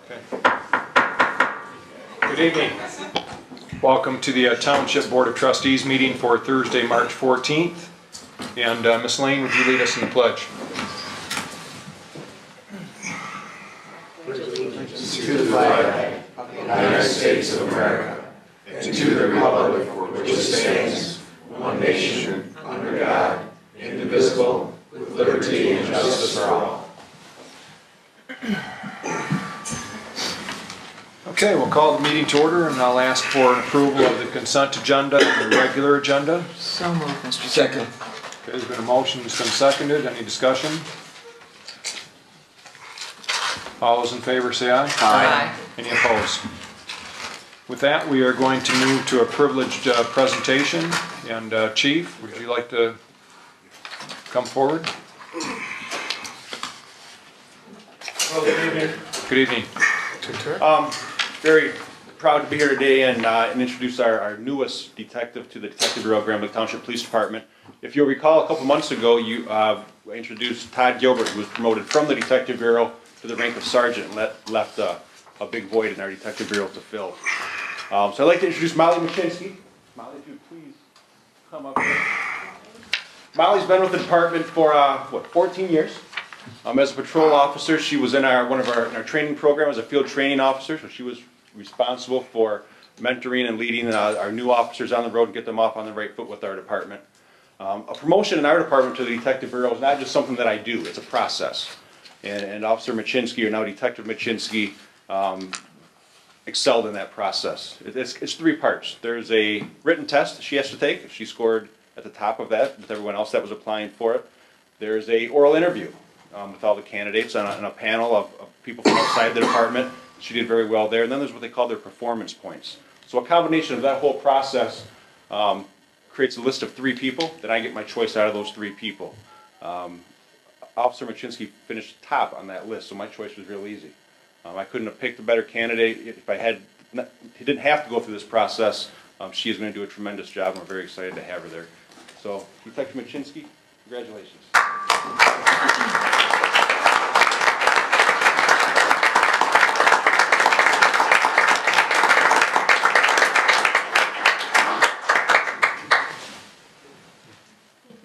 Okay. Good evening. Welcome to the Township Board of Trustees meeting for Thursday, March 14th. And Ms. Lane, would you lead us in the pledge? To the flag of the United States of America and to the republic for which it stands, one nation, under God, indivisible, with liberty and justice for all. Okay, we'll call the meeting to order, and I'll ask for an approval of the consent agenda and the regular agenda. So moved, Mr. Chairman. Okay, there's been a motion, it's been seconded. Any discussion? All those in favor say aye. Aye. Any opposed? With that, we are going to move to a privileged presentation. And Chief, would you like to come forward? Well, good evening. Good evening. Very proud to be here today and introduce our newest detective to the Detective Bureau of Grand Blanc Township Police Department. If you'll recall, a couple months ago, you introduced Todd Gilbert, who was promoted from the Detective Bureau to the rank of sergeant and left a big void in our Detective Bureau to fill. So I'd like to introduce Molly Machinsky. Molly, if you would please come up here. Molly's been with the department for, 14 years. As a patrol officer, she was in our training program as a field training officer, so she was responsible for mentoring and leading our new officers on the road and get them off on the right foot with our department. A promotion in our department to the Detective Bureau is not just something that I do, it's a process. And Officer Machinsky, or now Detective Machinsky, excelled in that process. It's three parts. There's a written test that she has to take. She scored at the top of that with everyone else that was applying for it. There's a oral interview with all the candidates on a panel of people from outside the department. She did very well there. And then there's what they call their performance points. So a combination of that whole process creates a list of 3 people. Then I get my choice out of those 3 people. Officer Machinsky finished top on that list, so my choice was real easy. I couldn't have picked a better candidate if I had. He didn't have to go through this process. She is going to do a tremendous job, and we're very excited to have her there. So, Detective Machinsky, congratulations.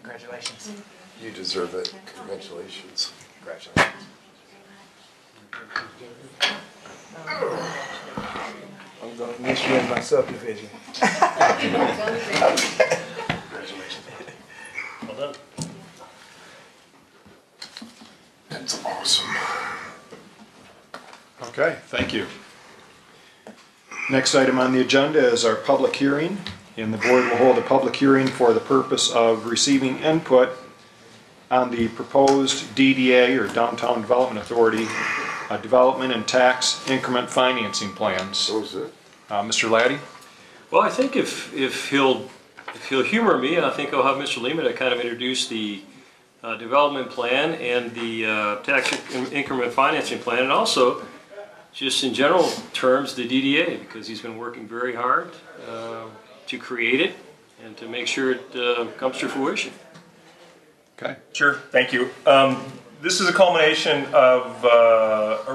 Congratulations. You deserve it. Congratulations. Congratulations. I'm going to miss you in my subdivision. Congratulations. Well done. That's awesome. Okay, thank you. Next item on the agenda is our public hearing. And the board will hold a public hearing for the purpose of receiving input on the proposed DDA, or Downtown Development Authority, development and tax increment financing plans. So is it? Mr. Laddie? Well, I think if he'll humor me, I think I'll have Mr. Lehman to kind of introduce the development plan and the tax increment financing plan, and also just in general terms the DDA, because he's been working very hard to create it and to make sure it comes to fruition. Okay. Sure, thank you. This is a culmination of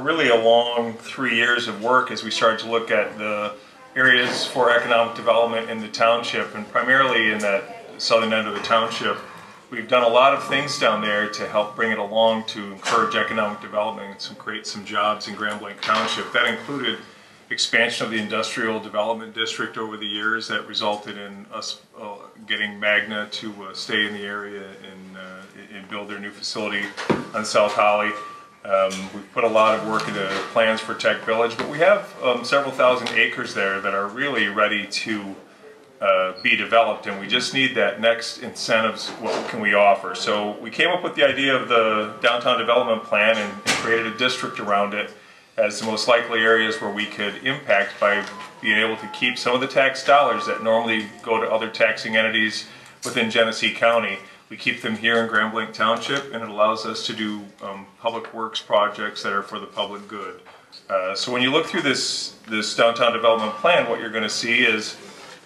really a long 3 years of work as we started to look at the areas for economic development in the township, and primarily in that southern end of the township. We've done a lot of things down there to help bring it along to encourage economic development and create some jobs in Grand Blanc Township. That included expansion of the industrial development district over the years that resulted in us getting Magna to stay in the area and build their new facility on South Holly. We've put a lot of work into plans for Tech Village, but we have several thousand acres there that are really ready to be developed, and we just need that next incentives. What can we offer? So we came up with the idea of the downtown development plan and created a district around it as the most likely areas where we could impact by being able to keep some of the tax dollars that normally go to other taxing entities within Genesee County. We keep them here in Grand Blanc Township, and it allows us to do public works projects that are for the public good. So when you look through this downtown development plan, what you're going to see is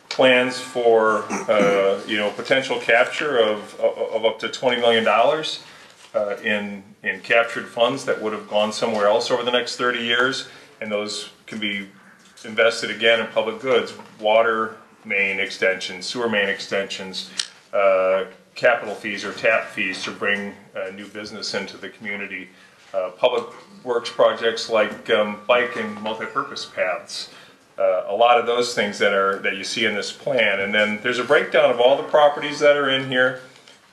plans for potential capture of up to $20 million in captured funds that would have gone somewhere else over the next 30 years, and those can be invested again in public goods, water main extensions, sewer main extensions, capital fees or tap fees to bring new business into the community, public works projects like bike and multi-purpose paths. A lot of those things that you see in this plan, and then there's a breakdown of all the properties that are in here,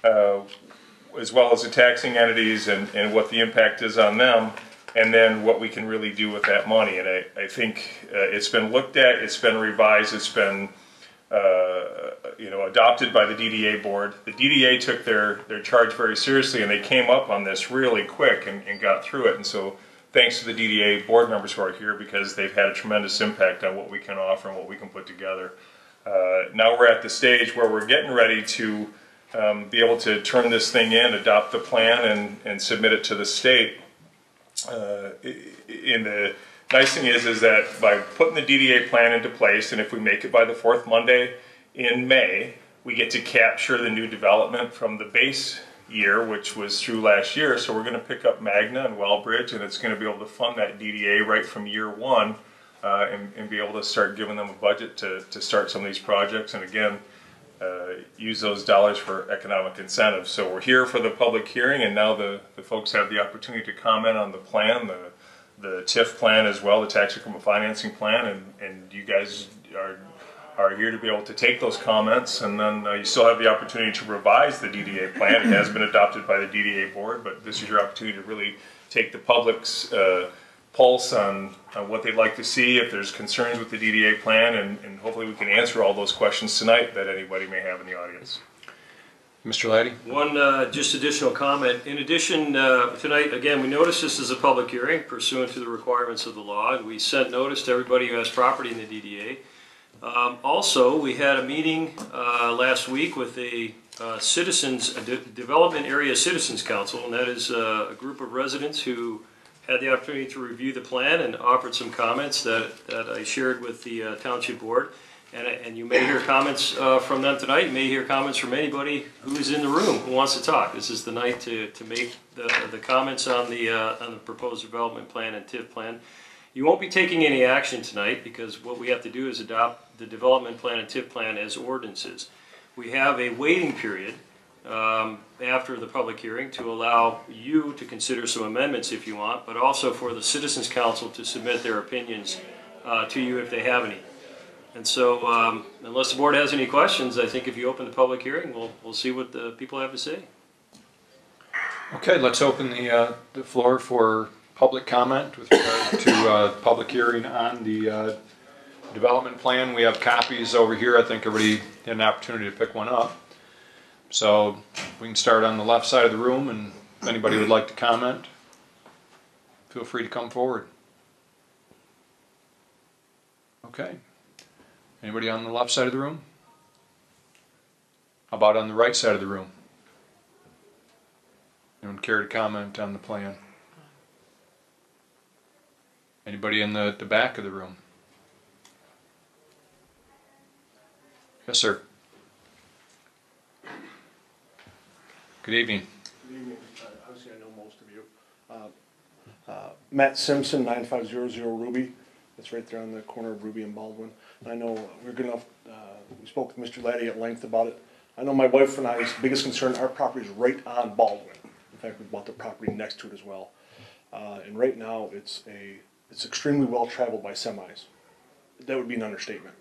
as well as the taxing entities and what the impact is on them, and then what we can really do with that money. And I think it's been looked at, it's been revised, it's been adopted by the DDA board. The DDA took their charge very seriously, and they came up on this really quick and got through it. And so thanks to the DDA board members who are here, because they've had a tremendous impact on what we can offer and what we can put together. Now we're at the stage where we're getting ready to be able to turn this thing in, adopt the plan, and submit it to the state. And the nice thing is that by putting the DDA plan into place, and if we make it by the 4th Monday in May, we get to capture the new development from the base year, which was through last year. So we're going to pick up Magna and Wellbridge, and it's going to be able to fund that DDA right from year 1, and be able to start giving them a budget to start some of these projects, and again, use those dollars for economic incentives. So we're here for the public hearing, and now the folks have the opportunity to comment on the plan, the TIF plan as well, the tax increment financing plan, and you guys are here to be able to take those comments, and then you still have the opportunity to revise the DDA plan. It has been adopted by the DDA board, but this is your opportunity to really take the public's pulse on what they'd like to see, if there's concerns with the DDA plan, and hopefully we can answer all those questions tonight that anybody may have in the audience. Mr. Laddie? One just additional comment. In addition, tonight, again, we noticed this is a public hearing pursuant to the requirements of the law, and we sent notice to everybody who has property in the DDA. Also, we had a meeting last week with a Development Area Citizens Council, and that is a group of residents who had the opportunity to review the plan and offered some comments that I shared with the Township Board. And you may hear comments from them tonight. You may hear comments from anybody who is in the room who wants to talk. This is the night to make the comments on the proposed development plan and TIF plan. You won't be taking any action tonight, because what we have to do is adopt the development plan and TIF plan as ordinances. We have a waiting period after the public hearing to allow you to consider some amendments if you want, but also for the Citizens Council to submit their opinions to you if they have any. And so, unless the board has any questions, I think if you open the public hearing, we'll see what the people have to say. Okay, let's open the floor for public comment with regard to public hearing on the development plan. We have copies over here. I think everybody had an opportunity to pick one up. So we can start on the left side of the room, and if anybody would like to comment, feel free to come forward. Okay. Anybody on the left side of the room? How about on the right side of the room? Anyone care to comment on the plan? Anybody in the back of the room? Yes, sir. Good evening. Good evening. Obviously, I know most of you. Matt Simpson, 9500 Ruby. It's right there on the corner of Ruby and Baldwin. And I know we spoke with Mr. Laddie at length about it. I know my wife and I's biggest concern, our property is right on Baldwin. In fact, we bought the property next to it as well. And right now, it's extremely well traveled by semis. That would be an understatement.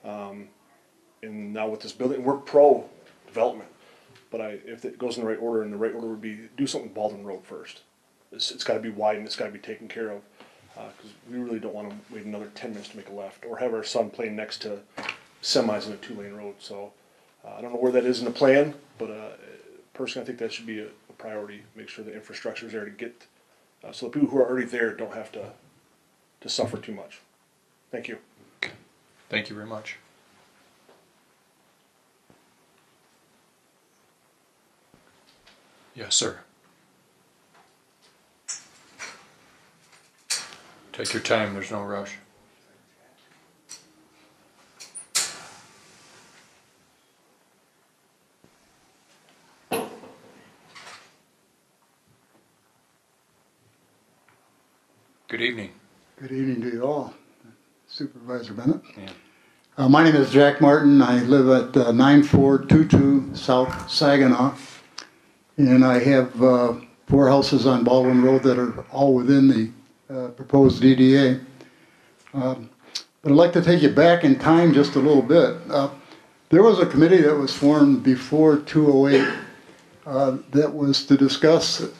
And now with this building, we're pro development. But if it goes in the right order, and the right order would be do something with Baldwin Road first. It's got to be widened. It's got to be taken care of, because we really don't want to wait another 10 minutes to make a left, or have our son playing next to semis in a 2-lane road. So I don't know where that is in the plan, but personally, I think that should be a priority. Make sure the infrastructure is there to get, so the people who are already there don't have to suffer too much. Thank you. Thank you very much. Yes, sir. Take your time, there's no rush. Good evening. Good evening to you all, Supervisor Bennett. My name is Jack Martin. I live at 9422 South Saginaw, and I have 4 houses on Baldwin Road that are all within the proposed DDA. But I'd like to take you back in time just a little bit. There was a committee that was formed before 208 that was to discuss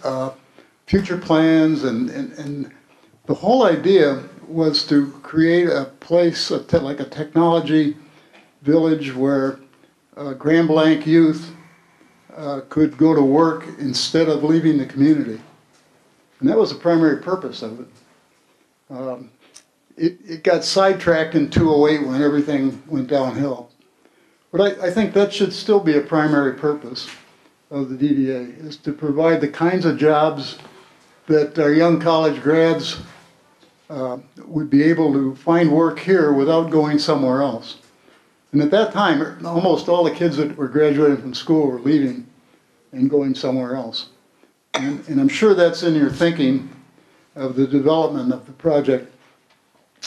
future plans, and the whole idea was to create a place, like a technology village where Grand Blanc youth could go to work instead of leaving the community. And that was the primary purpose of it. It got sidetracked in 208 when everything went downhill. But I think that should still be a primary purpose of the DDA, is to provide the kinds of jobs that our young college grads would be able to find work here without going somewhere else. And at that time, almost all the kids that were graduating from school were leaving and going somewhere else. And I'm sure that's in your thinking of the development of the project.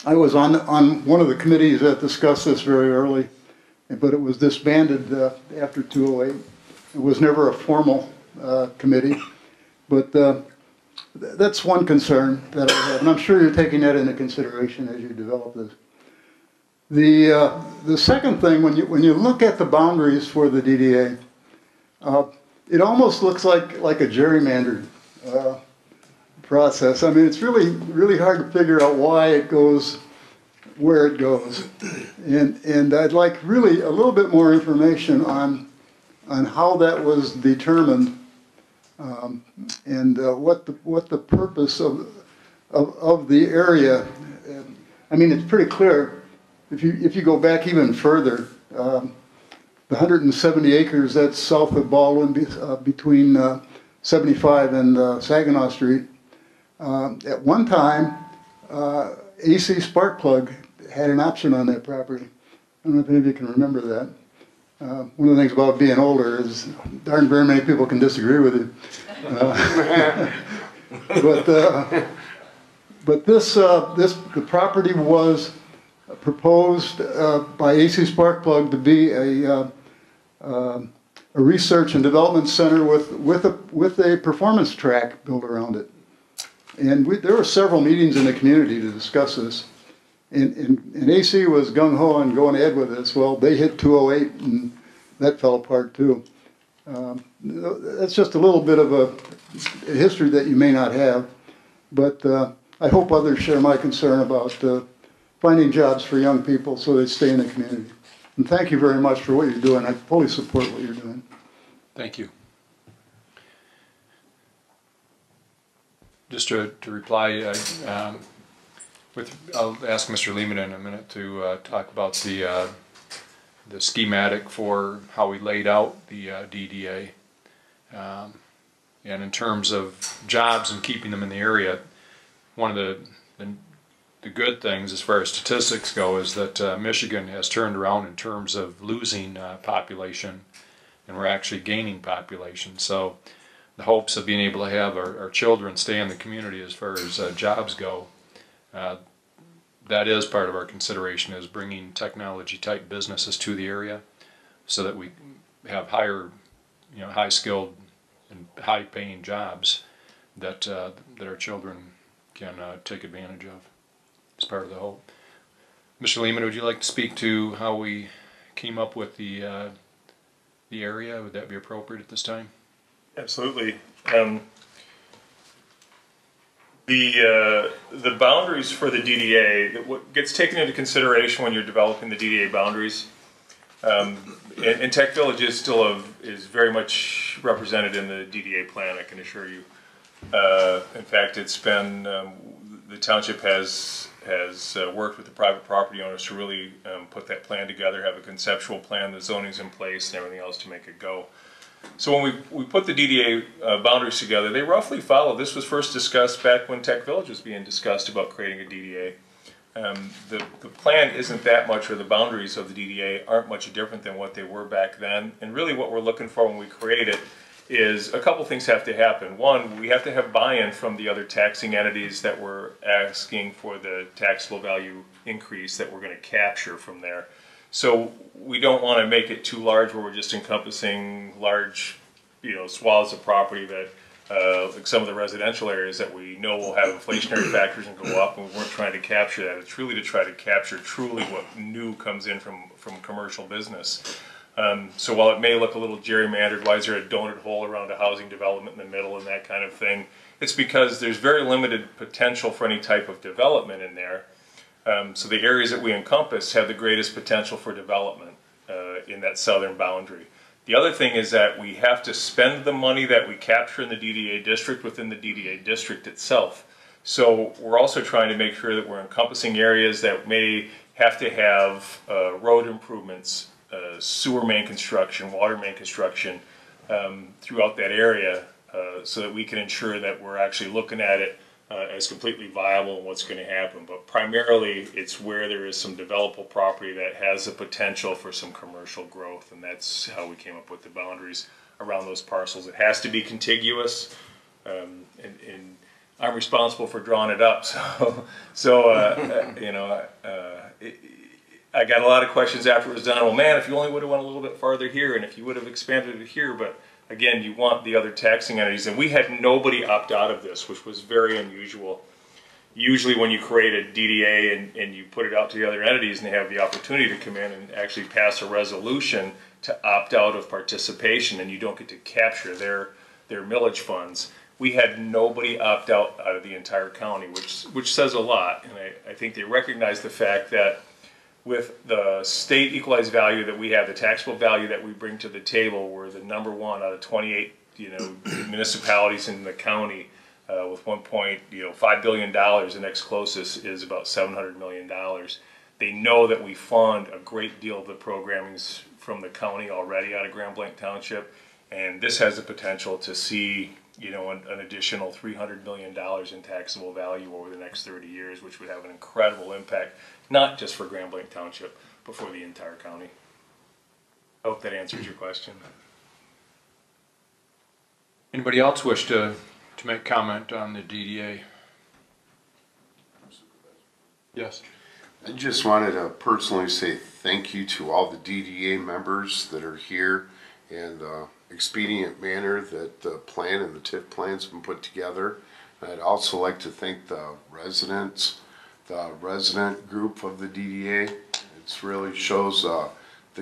I was on one of the committees that discussed this very early, but it was disbanded after 208. It was never a formal committee, but that's one concern that I have, and I'm sure you're taking that into consideration as you develop this. The second thing, when you look at the boundaries for the DDA, it almost looks like a gerrymandered process. I mean, it's really hard to figure out why it goes where it goes, and I'd like really a little bit more information on how that was determined. And what the purpose of the area. I mean, it's pretty clear if you go back even further. The 170 acres that's south of Baldwin, between 75 and Saginaw Street. At one time, AC Sparkplug had an option on that property. I don't know if any of you can remember that. One of the things about being older is there aren't very many people can disagree with you. But the property was proposed by AC Sparkplug to be a research and development center with a performance track built around it. And there were several meetings in the community to discuss this. And AC was gung-ho and going ahead with this. Well, they hit 208 and that fell apart too. That's just a little bit of a history that you may not have. But I hope others share my concern about finding jobs for young people so they stay in the community. And thank you very much for what you're doing. I fully support what you're doing. Thank you. Just to reply, I'll ask Mr. Lehman in a minute to talk about the schematic for how we laid out the DDA. And in terms of jobs and keeping them in the area, one of the good things as far as statistics go is that Michigan has turned around in terms of losing population, and we're actually gaining population. So the hopes of being able to have our children stay in the community as far as jobs go, that is part of our consideration, is bringing technology type businesses to the area so that we have higher, high skilled and high paying jobs that our children can take advantage of. It's part of the hope. Mr. Lehman, would you like to speak to how we came up with the area? Would that be appropriate at this time? Absolutely. The boundaries for the DDA, what gets taken into consideration when you're developing the DDA boundaries, and Tech Village is still is very much represented in the DDA plan, I can assure you. In fact, it's been the township has worked with the private property owners to really put that plan together, have a conceptual plan, the zoning's in place, and everything else to make it go. So when we put the DDA boundaries together, they roughly follow. This was first discussed back when Tech Village was being discussed about creating a DDA. The plan isn't that much, or the boundaries of the DDA aren't much different than what they were back then. And really what we're looking for when we create it is a couple things have to happen. One, we have to have buy-in from the other taxing entities that we're asking for the taxable value increase that we're going to capture from there. So we don't want to make it too large where we're just encompassing large, swaths of property that, like some of the residential areas that we know will have inflationary factors and go up, and we weren't trying to capture that. It's really to try to capture truly what new comes in from commercial business. So while it may look a little gerrymandered, why is there a donut hole around a housing development in the middle and that kind of thing? It's because there's very limited potential for any type of development in there. So the areas that we encompass have the greatest potential for development in that southern boundary. The other thing is that we have to spend the money that we capture in the DDA district within the DDA district itself. So we're also trying to make sure that we're encompassing areas that may have to have road improvements, sewer main construction, water main construction throughout that area so that we can ensure that we're actually looking at it as completely viable and what's going to happen. But primarily it's where there is some developable property that has the potential for some commercial growth, and that's how we came up with the boundaries around those parcels. It has to be contiguous, and I'm responsible for drawing it up, I got a lot of questions after it was done. Well, man, if you only would have went a little bit farther here, and if you would have expanded it here, but again, you want the other taxing entities, and we had nobody opt out of this, which was very unusual. Usually when you create a DDA and you put it out to the other entities and they have the opportunity to come in and actually pass a resolution to opt out of participation, and you don't get to capture their millage funds. We had nobody opt out of the entire county, which says a lot, and I think they recognize the fact that with the state equalized value that we have, the taxable value that we bring to the table, we're the #1 out of 28, municipalities in the county with $1.5 billion. The next closest is about $700 million. They know that we fund a great deal of the programmings from the county already out of Blanc Township, and this has the potential to see an additional $300 million in taxable value over the next 30 years, which would have an incredible impact, not just for Blanc Township, but for the entire county. I hope that answers your question. Anybody else wish to make comment on the DDA? Yes. I just wanted to personally say thank you to all the DDA members that are here, and expedient manner that the plan and the TIF plan's been put together. I'd also like to thank the residents, the resident group of the DDA. It really shows the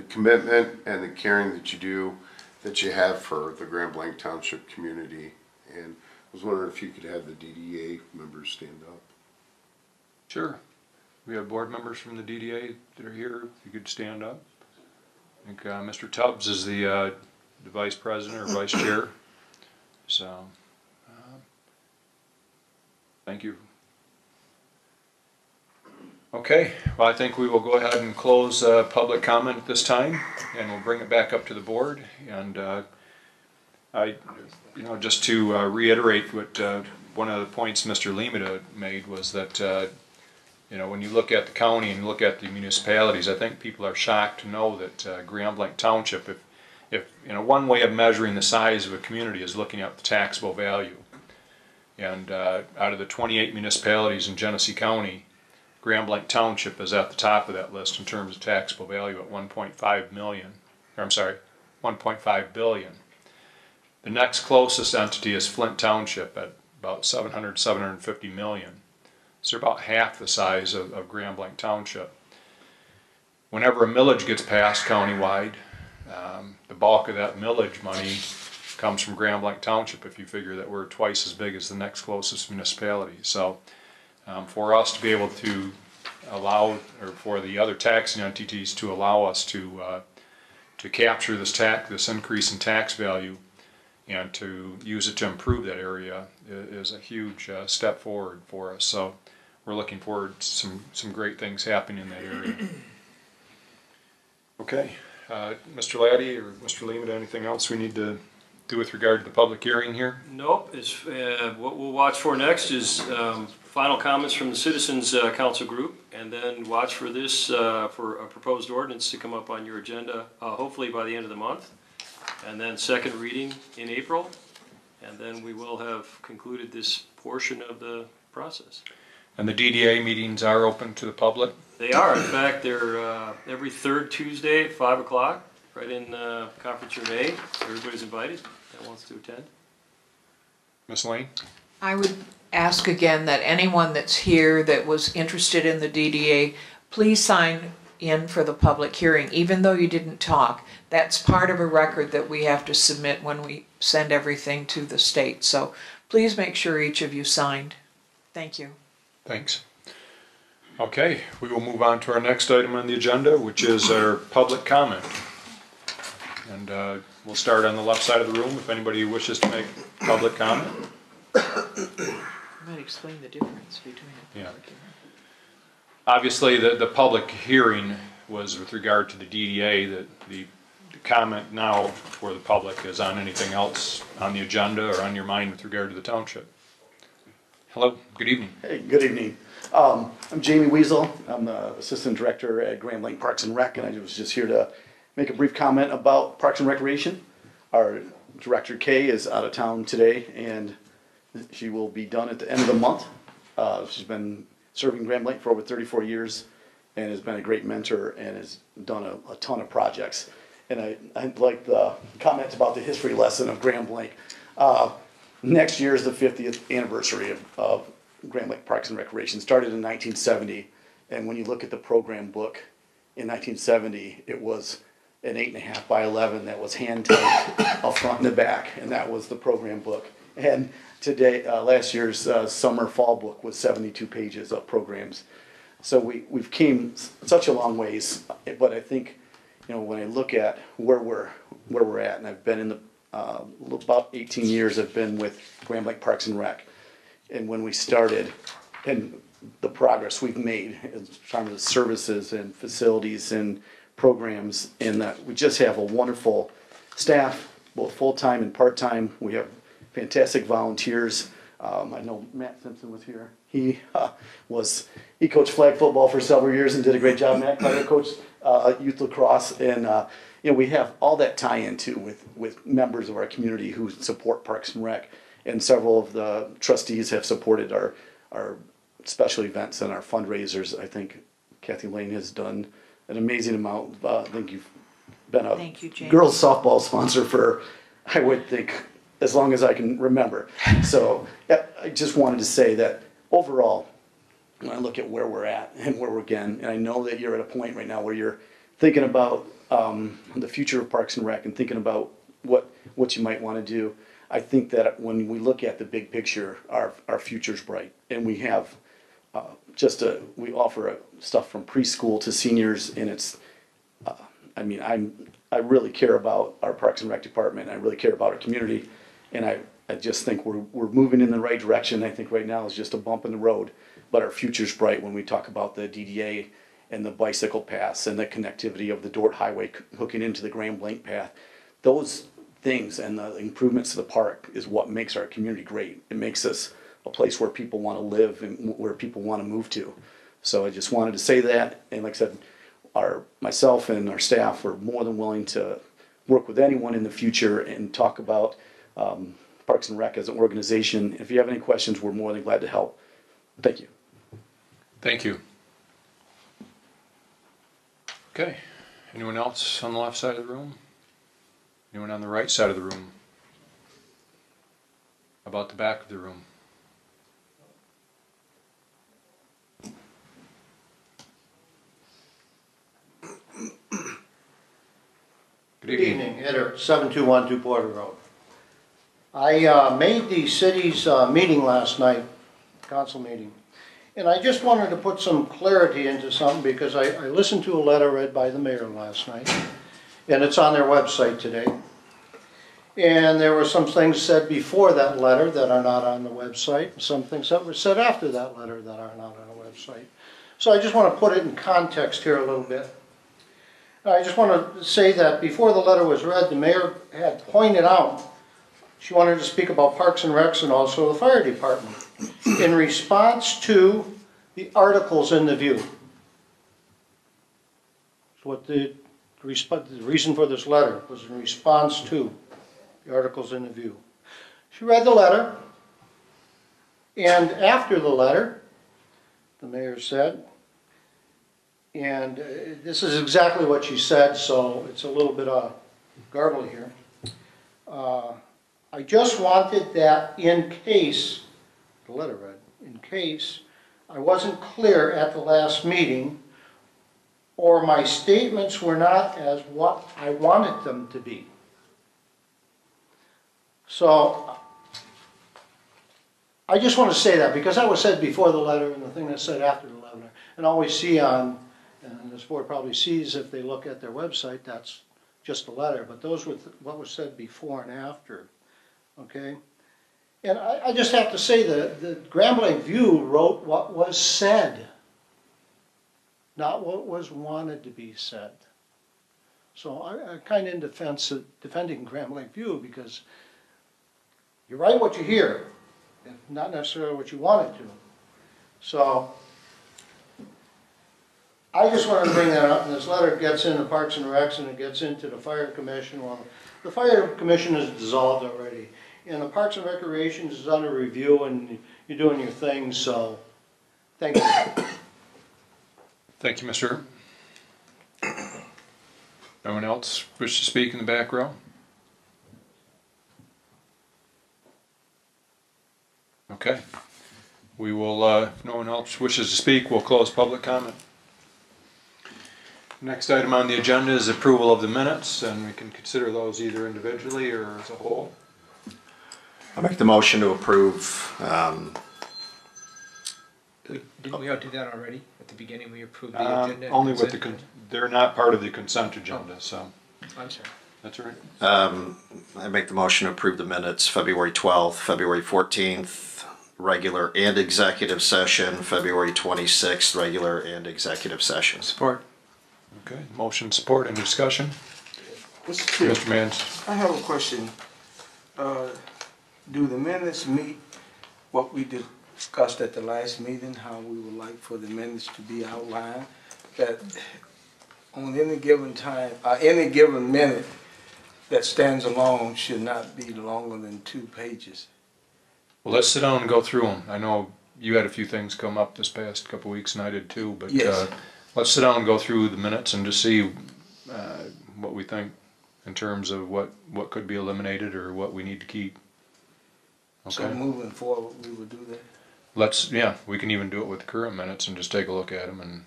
commitment and the caring that you have for the Blanc Township community. And I was wondering if you could have the DDA members stand up. Sure. We have board members from the DDA that are here. If you could stand up. I think Mr. Tubbs is the vice president or vice chair. So, thank you. Okay, well, I think we will go ahead and close public comment at this time, and we'll bring it back up to the board. And just to reiterate what one of the points Mr. Limita made was that when you look at the county and look at the municipalities, I think people are shocked to know that Blanc Township, if one way of measuring the size of a community is looking at the taxable value, and out of the 28 municipalities in Genesee County, Blanc Township is at the top of that list in terms of taxable value at $1.5 billion. The next closest entity is Flint Township at about $750 million. So they're about half the size of Blanc Township. Whenever a millage gets passed countywide, the bulk of that millage money comes from Blanc Township, if you figure that we're twice as big as the next closest municipality. So for us to be able to allow, or for the other taxing entities to allow us to capture this increase in tax value and to use it to improve that area is a huge step forward for us. So we're looking forward to some great things happening in that area. Okay, Mr. Laddie or Mr. Lehman, anything else we need to do with regard to the public hearing here? Nope. What we'll watch for next is final comments from the Citizens Council group, and then watch for this for a proposed ordinance to come up on your agenda, hopefully by the end of the month. and then second reading in April, and then we will have concluded this portion of the process. And the DDA meetings are open to the public? They are. In fact, they're every third Tuesday at 5 o'clock, right in conference room A. Everybody's invited that wants to attend. Ms. Lane? I would ask again that anyone that's here that was interested in the DDA, please sign in for the public hearing, even though you didn't talk. That's part of a record that we have to submit when we send everything to the state. So please make sure each of you signed. Thank you. Thanks. Okay, we will move on to our next item on the agenda, which is our public comment. And we'll start on the left side of the room if anybody wishes to make public comment. I might explain the difference between a Yeah. public hearing. Obviously, the public hearing was with regard to the DDA. The comment now for the public is on anything else on the agenda or on your mind with regard to the township. Hello, good evening. Hey, good evening. I'm Jamie Weasel. I'm the Assistant Director at Grand Blanc Parks and Rec, and I was just here to make a brief comment about Parks and Recreation. Our Director Kay is out of town today, and she will be done at the end of the month. She's been serving Grand Blanc for over 34 years and has been a great mentor and has done a ton of projects. And I like the comments about the history lesson of Grand Blanc. Next year is the 50th anniversary of Grand Blanc Parks and Recreation. Started in 1970, and when you look at the program book in 1970, it was an 8.5 by 11 that was hand typed up front and the back, and that was the program book. And today, last year's summer fall book was 72 pages of programs. So we've came such a long ways, but I think, you know, when I look at where we're at, and I've been in the about 18 years I've been with Grand Blanc Parks and Rec, and when we started, and the progress we've made in terms of services and facilities and programs, and that we just have a wonderful staff, both full-time and part-time. We have fantastic volunteers. I know Matt Simpson was here. He coached flag football for several years and did a great job. Matt Carter coached youth lacrosse, and you know, we have all that tie-in too with members of our community who support Parks and Rec, and several of the trustees have supported our special events and our fundraisers. I think Kathy Lane has done an amazing amount. I think you've been a girls softball sponsor for, I would think, as long as I can remember. So yeah, I just wanted to say that overall, when I look at where we're at and where we're getting, and I know that you're at a point right now where you're thinking about the future of Parks and Rec and thinking about what you might want to do. I think that when we look at the big picture, our future's bright, and we have we offer stuff from preschool to seniors, and it's I mean, I really care about our Parks and Rec department. I really care about our community, and I just think we're moving in the right direction. I think right now is just a bump in the road, but our future's bright when we talk about the DDA and the bicycle paths and the connectivity of the Dort Highway hooking into the Grand Blanc path. Those things and the improvements to the park is what makes our community great. It makes us a place where people want to live and where people want to move to. So I just wanted to say that, and like I said, myself and our staff are more than willing to work with anyone in the future and talk about Parks and Rec as an organization. If you have any questions, we're more than glad to help. Thank you. Thank you. Okay, anyone else on the left side of the room? Anyone on the right side of the room? How about the back of the room? Good evening. Eder, 7212 Porter Road. I made the city's meeting last night, council meeting, and I just wanted to put some clarity into something because I listened to a letter read by the mayor last night, and it's on their website today. And there were some things said before that letter that are not on the website, and some things that were said after that letter that are not on the website. So I just want to put it in context here a little bit. I just want to say that before the letter was read, the mayor had pointed out she wanted to speak about Parks and Recs and also the fire department in response to the articles in the View. It's what the the reason for this letter was in response to the articles in the View. She read the letter, and after the letter, the mayor said, and this is exactly what she said, so it's a little bit garbly here. I just wanted that in case, the letter read, in case I wasn't clear at the last meeting or my statements were not as what I wanted them to be. So I just want to say that because that was said before the letter and the thing that's said after the letter. And all we see on, and this board probably sees if they look at their website, that's just the letter. But those were what was said before and after, okay? And I just have to say that the Grand Blanc View wrote what was said, not what was wanted to be said. So I'm kind of in defense of defending Grand Blanc View because you write what you hear, not necessarily what you wanted to. So I just wanted to bring that up, and this letter gets into Parks and Recs and it gets into the Fire Commission. Well, the Fire Commission is dissolved already, and the Parks and Recreation is under review, and you're doing your thing, so thank you. Thank you, Mr. No one else wish to speak in the back row? Okay. We will, if no one else wishes to speak, we'll close public comment. Next item on the agenda is approval of the minutes, and we can consider those either individually or as a whole. I make the motion to approve. Didn't we all do that already? At the beginning we approved the agenda? Only with the, they're not part of the consent agenda, so. I'm sorry. That's all right. I make the motion to approve the minutes, February 12th, February 14th, regular and executive session, February 26th, regular and executive session. Support. Okay, motion support, any discussion? Mr. Chair, Mr. Mans. I have a question. Do the minutes meet what we discussed at the last meeting, how we would like for the minutes to be outlined? That on any given time, any given minute that stands alone should not be longer than 2 pages. Well, let's sit down and go through them. I know you had a few things come up this past couple of weeks, and I did too, but Yes. Let's sit down and go through the minutes and just see what we think in terms of what could be eliminated or what we need to keep. Okay. So moving forward, we will do that. Yeah, we can even do it with the current minutes and just take a look at them and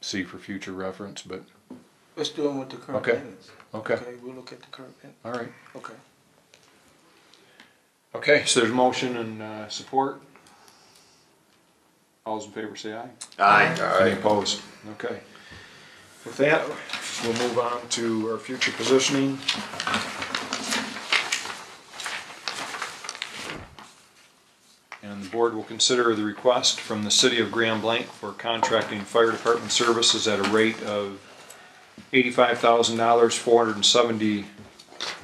see for future reference, but. Let's do them with the current Okay. minutes. Okay. Okay, we'll look at the current minutes. All right. Okay. Okay, so there's motion and support. All those in favor say aye. Aye. Any opposed? Okay. With that, we'll move on to our future positioning. And the board will consider the request from the city of Grand Blanc for contracting fire department services at a rate of $85,000,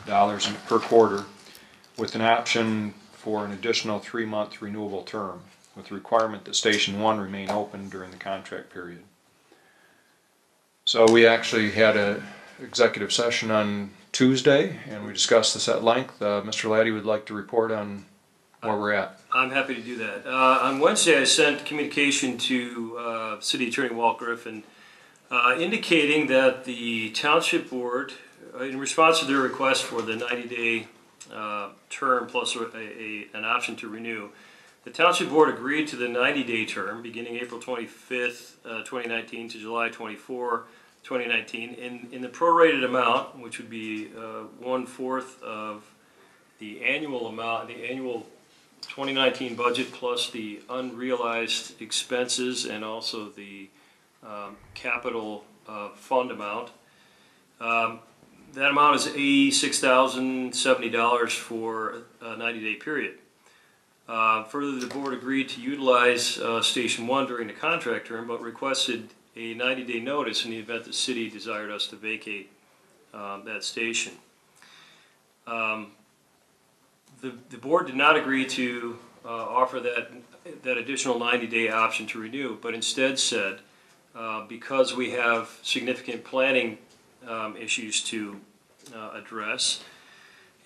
$470 per quarter, with an option for an additional 3-month renewable term, with the requirement that Station 1 remain open during the contract period. So we actually had an executive session on Tuesday, and we discussed this at length. Mr. Laddie would like to report on where we're at. I'm happy to do that. On Wednesday, I sent communication to City Attorney Walt Griffin indicating that the Township Board, in response to their request for the 90-day term plus an option to renew, the Township Board agreed to the 90-day term beginning April 25th, 2019 to July 24, 2019 in the prorated amount, which would be 1/4 of the annual amount, the annual 2019 budget plus the unrealized expenses and also the capital fund amount. That amount is $86,070 for a 90-day period. Further, the board agreed to utilize Station 1 during the contract term, but requested a 90-day notice in the event the city desired us to vacate that station. The board did not agree to offer that additional 90-day option to renew, but instead said, because we have significant planning issues to address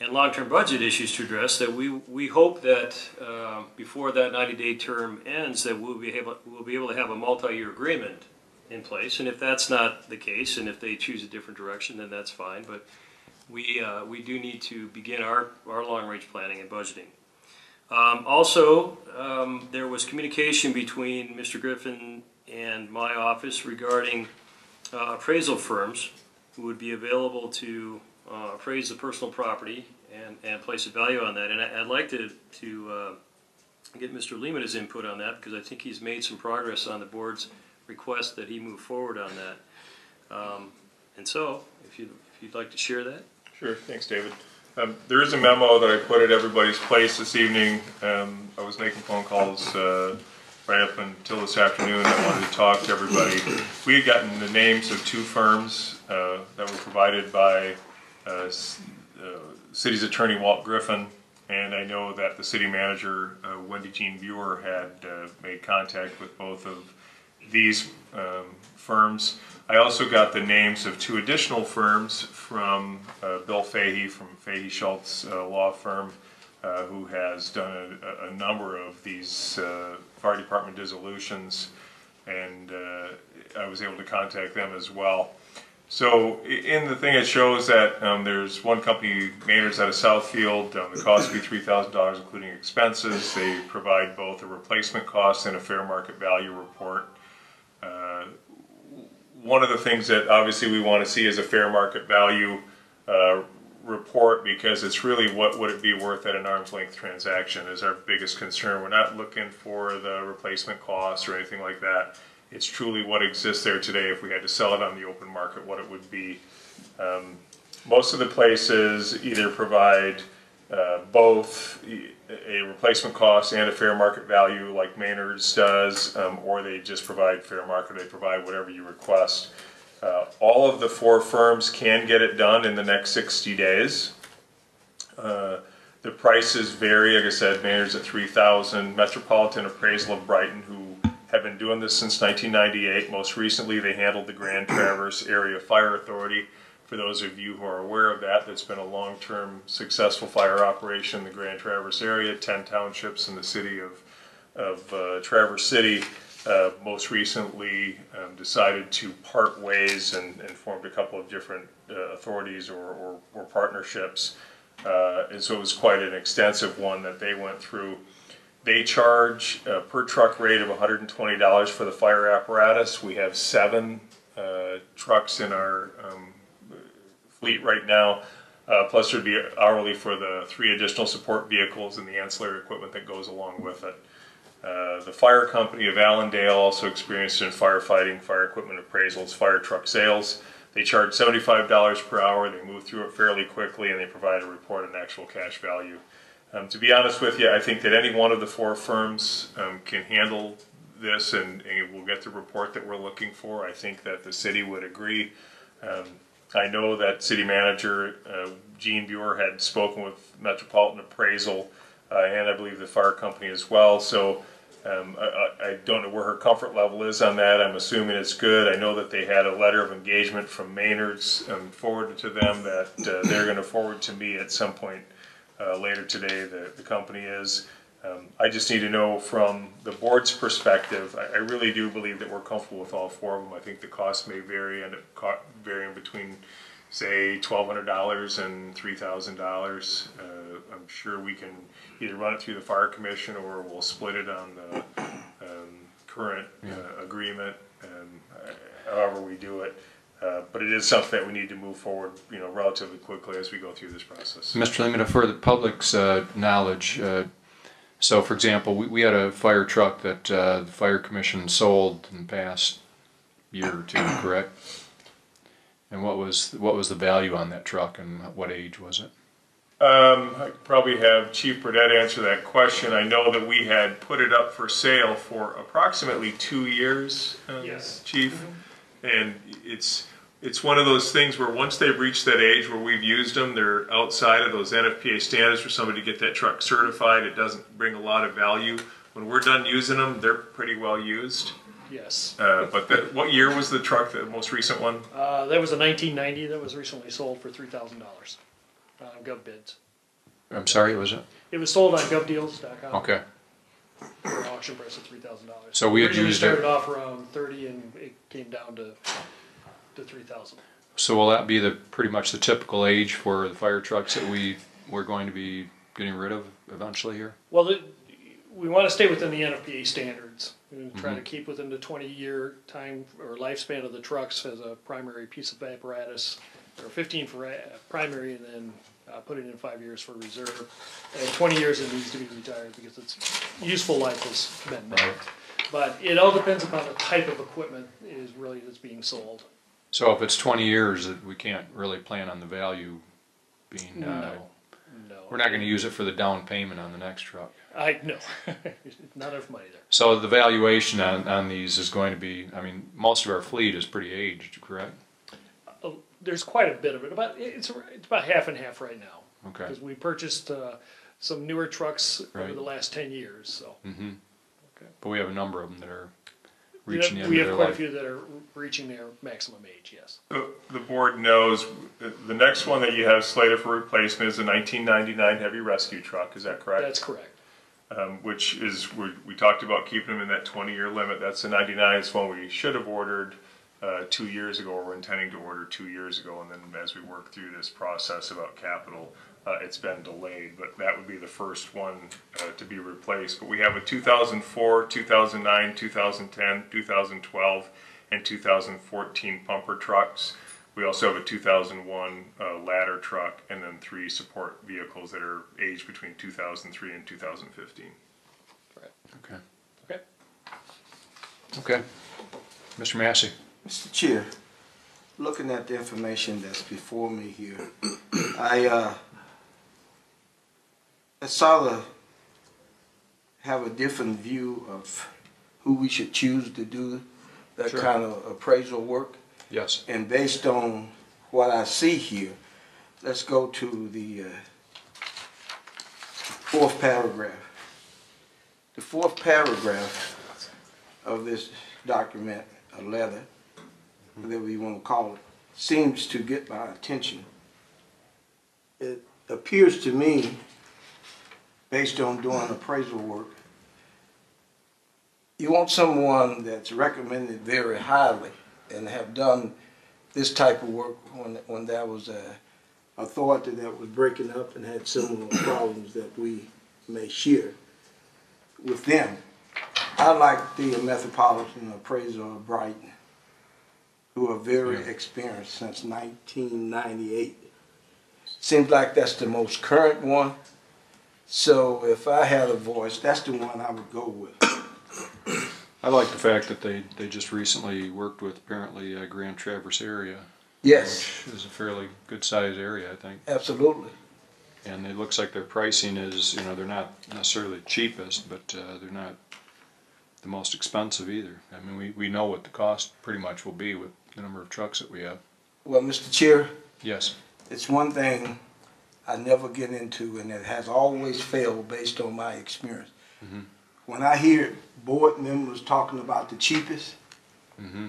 and long-term budget issues to address, that we hope that before that 90-day term ends, that we'll be able to have a multi-year agreement in place. And if that's not the case, and if they choose a different direction, then that's fine. But we do need to begin our long-range planning and budgeting. Also, there was communication between Mr. Griffin and my office regarding appraisal firms who would be available to appraise the personal property and place a value on that. And I'd like to get Mr. Lima's input on that, because I think he's made some progress on the board's request that he move forward on that. And so, if you'd like to share that. Sure, thanks, David. There is a memo that I put at everybody's place this evening. I was making phone calls right up until this afternoon. I wanted to talk to everybody. We had gotten the names of 2 firms that were provided by city's attorney Walt Griffin, and I know that the city manager Wendy Jean Buer had made contact with both of these firms. I also got the names of 2 additional firms from Bill Fahey from Fahey Schultz law firm, who has done a number of these fire department dissolutions, and I was able to contact them as well. So in the thing, it shows that there's one company, Maynard's out of Southfield. The cost would be $3,000 including expenses. They provide both a replacement cost and a fair market value report. One of the things that obviously we want to see is a fair market value report, because it's really what would it be worth at an arm's length transaction is our biggest concern. We're not looking for the replacement cost or anything like that. It's truly what exists there today. If we had to sell it on the open market, what it would be. Most of the places either provide both a replacement cost and a fair market value like Maynard's does, or they just provide fair market. They provide whatever you request. All of the 4 firms can get it done in the next 60 days. The prices vary. Like I said, Maynard's at $3,000. Metropolitan Appraisal of Brighton, who have been doing this since 1998. Most recently, they handled the Grand Traverse Area Fire Authority. For those of you who are aware of that, that's been a long-term successful fire operation in the Grand Traverse area, 10 townships in the city of Traverse City. Most recently decided to part ways and formed a couple of different authorities or partnerships. And so it was quite an extensive one that they went through. They charge a per truck rate of $120 for the fire apparatus. We have 7 trucks in our fleet right now, plus there'd be hourly for the 3 additional support vehicles and the ancillary equipment that goes along with it. The fire company of Allendale, also experienced in firefighting, fire equipment appraisals, fire truck sales. They charge $75 per hour. They move through it fairly quickly, and they provide a report on actual cash value. To be honest with you, I think that any one of the 4 firms can handle this, and we'll get the report that we're looking for. I think that the city would agree. I know that city manager Jean Buer had spoken with Metropolitan Appraisal, and I believe the fire company as well. So I don't know where her comfort level is on that. I'm assuming it's good. I know that they had a letter of engagement from Maynard's forwarded to them that they're going to forward to me at some point later today. The company is. I just need to know from the board's perspective. I really do believe that we're comfortable with all 4 of them. I think the cost may vary, and varying between, say, $1,200 and $3,000. I'm sure we can either run it through the fire commission, or we'll split it on the current agreement, however we do it. But it is something that we need to move forward, relatively quickly as we go through this process. Mr. Limita, for the public's knowledge, so for example, we had a fire truck that the fire commission sold in the past year or 2, correct? And what was the value on that truck, and what age was it? I could probably have Chief Burdett answer that question. I know that we had put it up for sale for approximately 2 years, yes, Chief. And it's one of those things where once they've reached that age where we've used them, they're outside of those NFPA standards for somebody to get that truck certified. It doesn't bring a lot of value. When we're done using them, they're pretty well used. Yes. But what year was the truck, the most recent one? That was a 1990 that was recently sold for $3,000 on Gov Bids. I'm sorry, was it? It was sold on GovDeals.com. Okay. For an auction price of $3,000. So we had originally used started it. off around 30 and it came down to 3,000. So will that be pretty much the typical age for the fire trucks that we're going to be getting rid of eventually here? Well, we want to stay within the NFPA standards. We try Mm-hmm. to keep within the 20-year time or lifespan of the trucks as a primary piece of apparatus, or 15 for primary, and then put it in 5 years for reserve. And 20 years it needs to be retired because its useful life has been met. Right. But it all depends upon the type of equipment that's being sold. So if it's 20 years, we can't really plan on the value being, No. we're not going to use it for the down payment on the next truck. No, not enough money there. So the valuation on these is going to be, I mean, most of our fleet is pretty aged, correct? There's quite a bit of it. It's about half and half right now. Okay. Because we purchased some newer trucks over Right. the last 10 years. So. Mm-hmm. Okay. But we have a number of them that are reaching the end We of have their quite a life. few that are reaching their maximum age. Yes. The board knows the next one that you have slated for replacement is a 1999 heavy rescue truck. Is that correct? That's correct. Which is, we talked about keeping them in that 20-year limit. That's the 99. It's one we should have ordered 2 years ago, or we're intending to order 2 years ago. And then as we work through this process about capital, it's been delayed. But that would be the first one to be replaced. But we have a 2004, 2009, 2010, 2012, and 2014 pumper trucks. We also have a 2001 ladder truck, and then 3 support vehicles that are aged between 2003 and 2015. Right. Okay. Okay. Okay. Mr. Massey. Mr. Chair, looking at the information that's before me here, I sort of have a different view of who we should choose to do that Sure. kind of appraisal work. Yes. And based on what I see here, let's go to the 4th paragraph. The 4th paragraph of this document, a letter, whatever you want to call it, seems to get my attention. It appears to me, based on doing appraisal work, you want someone that's recommended very highly and have done this type of work when there was a authority that was breaking up and had similar problems that we may share with them. I like the Metropolitan Appraiser of Brighton, who are very experienced since 1998. Seems like that's the most current one. So if I had a voice, that's the one I would go with. I like the fact that they just recently worked with apparently Grand Traverse area. Yes. Which is a fairly good sized area, I think. Absolutely. And it looks like their pricing is, you know, they're not necessarily the cheapest, but they're not the most expensive either. I mean, we know what the cost pretty much will be with the number of trucks that we have. Well, Mr. Chair, Yes. it's one thing I never get into, and it has always failed based on my experience. Mm-hmm. When I hear board members talking about the cheapest, Mm-hmm.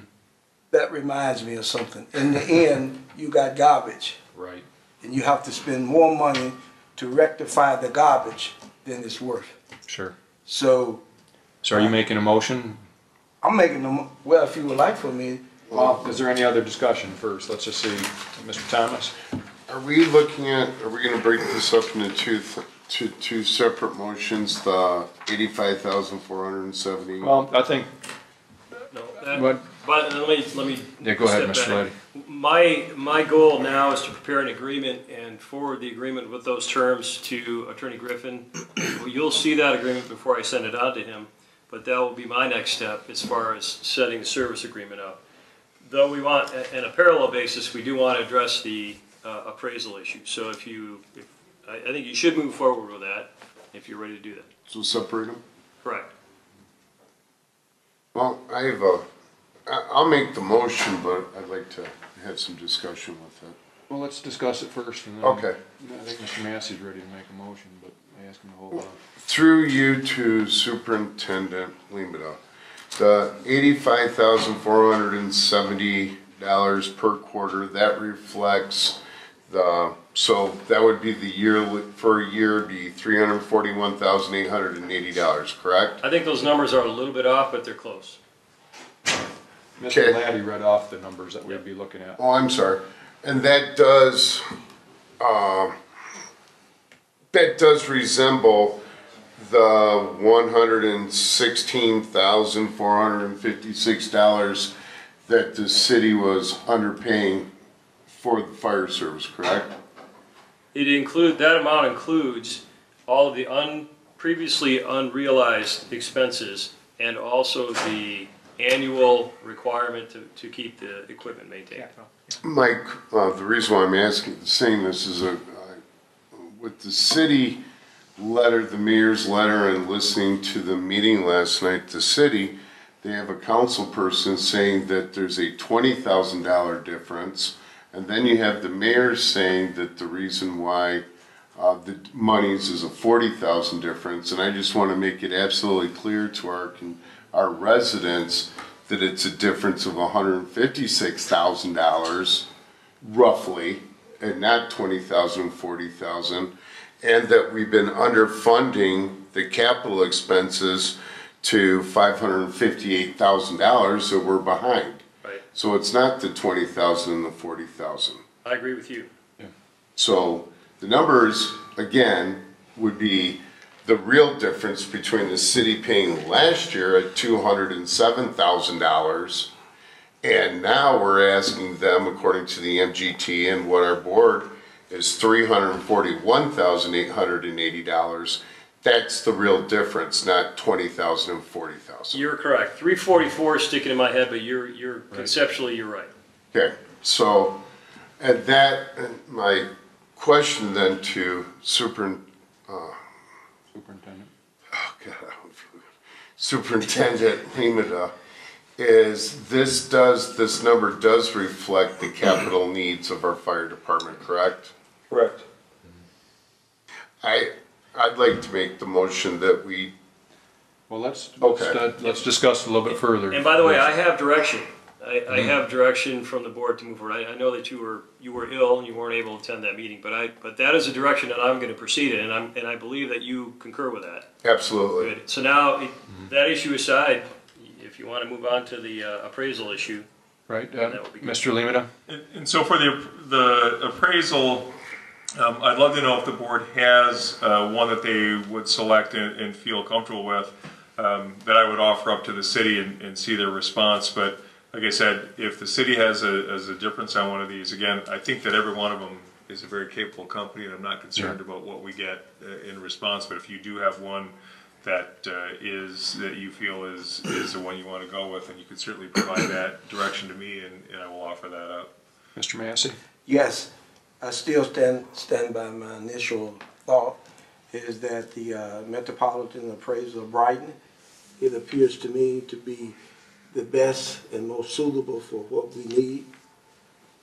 that reminds me of something. In the end, you got garbage, Right. and you have to spend more money to rectify the garbage than it's worth. Sure. So So are you making a motion? I'm making them, well, if you would like for me, Well, is there any other discussion first? Let's just see, Mr. Thomas. Are we gonna break this up into two separate motions, the 85,470? Well, I think, No, What? but let me. Yeah, go ahead, step Mr. back. Leddy. My goal now is to prepare an agreement and forward the agreement with those terms to Attorney Griffin. Well, you'll see that agreement before I send it out to him, but that will be my next step as far as setting the service agreement up. Though we want, in a parallel basis, we do want to address the appraisal issue. So I think you should move forward with that if you're ready to do that. So separate them? Correct. Well, I'll make the motion, but I'd like to have some discussion with it. Well, let's discuss it first and then. Okay. I think Mr. Massey's ready to make a motion, but I ask him to hold on. Through you to Superintendent Limita, the $85,470 per quarter, that reflects the, so that would be the yearly, for a year, be $341,880, correct? I think those numbers are a little bit off, but they're close. Mr. Laddie read off the numbers that we'd be looking at. Oh, I'm sorry. And that does resemble the $116,456 that the city was underpaying for the fire service, correct? That amount includes all of the previously unrealized expenses and also the annual requirement to keep the equipment maintained. Mike, the reason why I'm saying this is with the city letter, the mayor's letter, and listening to the meeting last night, the city, they have a council person saying that there's a $20,000 difference, and then you have the mayor saying that the reason why the monies is a $40,000 difference, and I just want to make it absolutely clear to our residents that it's a difference of $156,000 roughly, and not $20,000 and $40,000, and that we've been underfunding the capital expenses to $558,000, so we're behind. Right. So it's not the $20,000 and the $40,000. I agree with you. Yeah. So the numbers, again, would be the real difference between the city paying last year at $207,000, and now we're asking them, according to the MGT and what our board is, $341,880. That's the real difference, not $20,000 and $40,000. You're correct. 344 is sticking in my head, but you're right. Conceptually you're right. Okay, so at that, my question then to Superintendent. Oh God, Superintendent Limita is this number does reflect the capital needs of our fire department, correct? Correct. I'd like to make the motion that we. Well, let's discuss a little bit further. And by the way, I have direction. I have direction from the board to move forward. I know that you were ill and you weren't able to attend that meeting, but that is a direction that I'm going to proceed in, and I believe that you concur with that. Absolutely. Good. So now, that issue aside, if you want to move on to the appraisal issue, right, that would be good. Mr. Limita. And so for the appraisal, I'd love to know if the board has one that they would select and feel comfortable with, that I would offer up to the city and see their response. But like I said, if the city has a difference on one of these, again, I think that every one of them is a very capable company, and I'm not concerned about what we get in response. But if you do have one that you feel is the one you want to go with, and you could certainly provide that direction to me, and I will offer that up. Mr. Massey? Yes, I still stand by my initial thought, is that the Metropolitan Appraisal of Brighton, it appears to me to be the best and most suitable for what we need.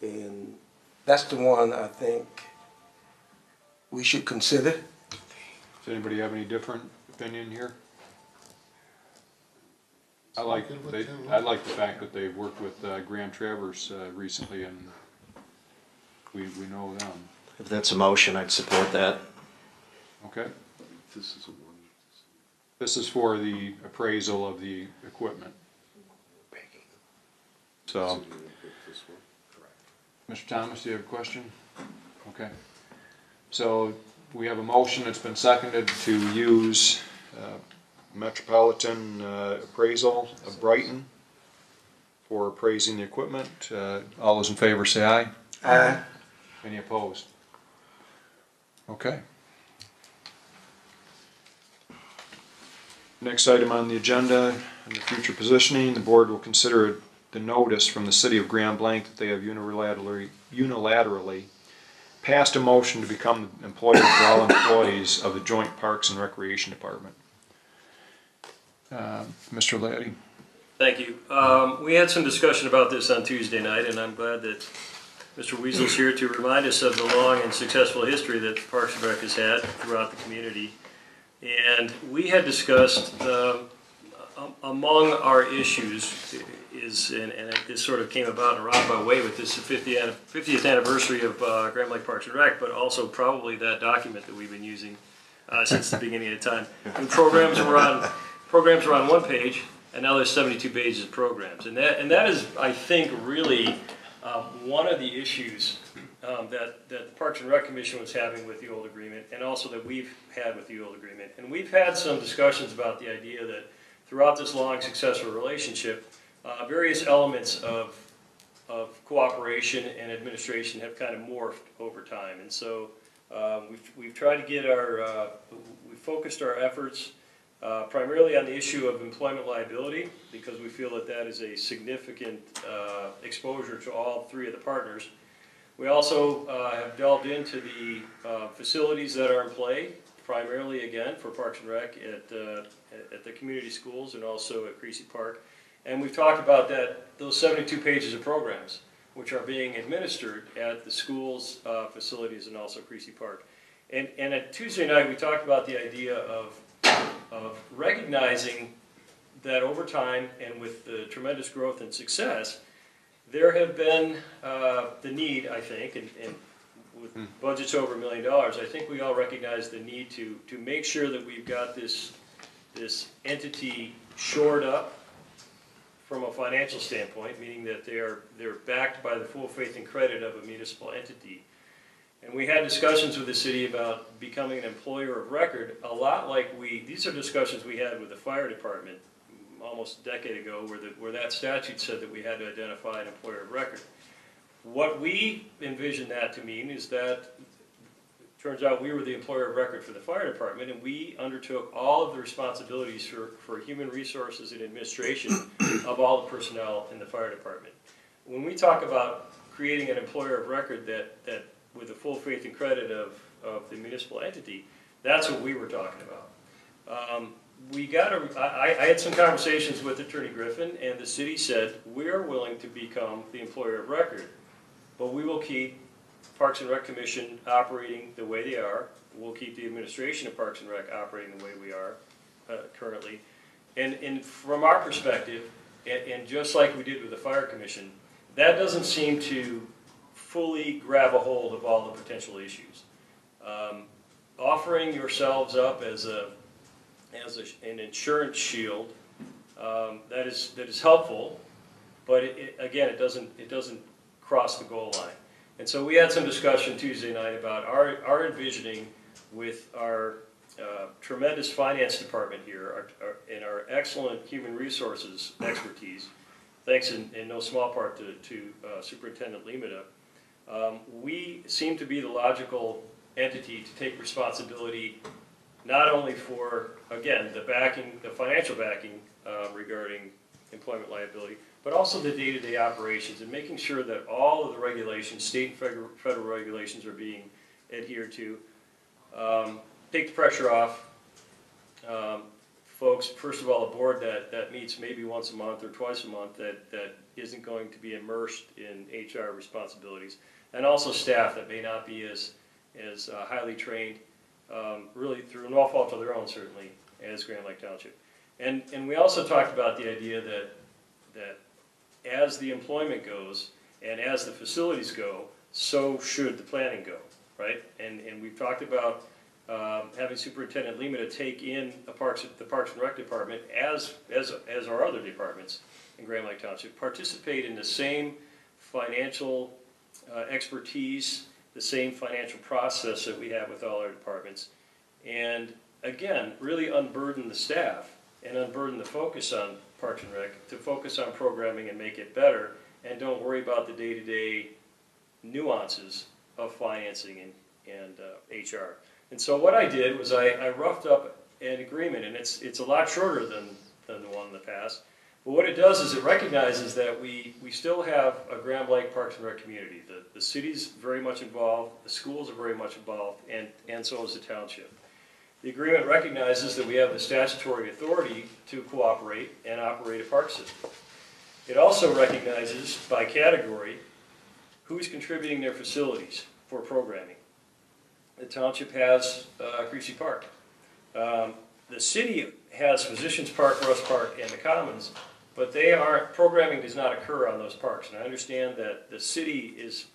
And that's the one I think we should consider. Does anybody have any different opinion here? I like the fact that they've worked with Grand Traverse recently, and we know them. If that's a motion, I'd support that. Okay. This is for the appraisal of the equipment. So, Mr. Thomas, do you have a question? Okay. So we have a motion that's been seconded to use Metropolitan Appraisal of Brighton for appraising the equipment. All those in favor say aye. Aye. Any opposed? Okay. Next item on the agenda, under future positioning, the board will consider the notice from the city of Grand Blanc that they have unilaterally passed a motion to become the employer for all employees of the Joint Parks and Recreation Department. Mr. Laddie. Thank you. We had some discussion about this on Tuesday night, and I'm glad that Mr. Weasel's here to remind us of the long and successful history that Parks and Rec has had throughout the community. And we had discussed among our issues is, and this sort of came about in a roundabout way with this 50th anniversary of Grand Lake Parks and Rec, but also probably that document that we've been using since the beginning of time. When programs were on one page, and now there's 72 pages of programs, and that is, I think, really one of the issues that the Parks and Rec Commission was having with the old agreement, and also that we've had with the old agreement. And we've had some discussions about the idea that throughout this long, successful relationship, various elements of cooperation and administration have kind of morphed over time. And so we've tried to get we focused our efforts primarily on the issue of employment liability, because we feel that that is a significant exposure to all three of the partners. We also have delved into the facilities that are in play, primarily again for Parks and Rec at the community schools and also at Creasy Park. And we've talked about those 72 pages of programs which are being administered at the schools, facilities, and also Creasy Park. And at Tuesday night we talked about the idea of recognizing that over time and with the tremendous growth and success, there have been the need, I think, and with budgets over $1 million, I think we all recognize the need to make sure that we've got this entity shored up from a financial standpoint, meaning that they're backed by the full faith and credit of a municipal entity. And we had discussions with the city about becoming an employer of record, a lot like these are discussions we had with the fire department almost a decade ago, where that statute said that we had to identify an employer of record. What we envisioned that to mean is that it turns out we were the employer of record for the fire department, and we undertook all of the responsibilities for human resources and administration of all the personnel in the fire department. When we talk about creating an employer of record that with the full faith and credit of the municipal entity, that's what we were talking about. I had some conversations with Attorney Griffin, and the city said, we're willing to become the employer of record, but we will keep Parks and Rec Commission operating the way they are. We'll keep the administration of Parks and Rec operating the way we are currently. And from our perspective, and just like we did with the Fire Commission, that doesn't seem to fully grab a hold of all the potential issues. Offering yourselves up as an insurance shield that is helpful, but again, it doesn't cross the goal line. And so we had some discussion Tuesday night about our envisioning with our tremendous finance department here and our excellent human resources expertise, thanks in no small part to Superintendent Limita. We seem to be the logical entity to take responsibility not only for, again, the financial backing regarding employment liability, but also the day-to-day operations and making sure that all of the regulations, state and federal regulations, are being adhered to. Take the pressure off. Folks, first of all, a board that meets maybe once a month or twice a month that isn't going to be immersed in HR responsibilities, and also staff that may not be as highly trained, really through no fault of their own, certainly, as Grand Lake Township. And we also talked about the idea that as the employment goes and as the facilities go, so should the planning go, right? And we've talked about having Superintendent Limita take in the Parks and Rec Department as our other departments in Grand Lake Township, participate in the same financial expertise, the same financial process that we have with all our departments, and again, really unburden the staff and unburden the focus on Parks and Rec to focus on programming and make it better, and don't worry about the day-to-day nuances of financing and HR. And so what I did was I roughed up an agreement, and it's a lot shorter than the one in the past. But what it does is it recognizes that we still have a Grand Lake Parks and Rec community. The city's very much involved, the schools are very much involved, and so is the township. The agreement recognizes that we have the statutory authority to cooperate and operate a park system. It also recognizes by category who's contributing their facilities for programming. The township has Creasy Park. the city has Physicians Park, Russ Park, and the Commons, but programming does not occur on those parks. And I understand that the city is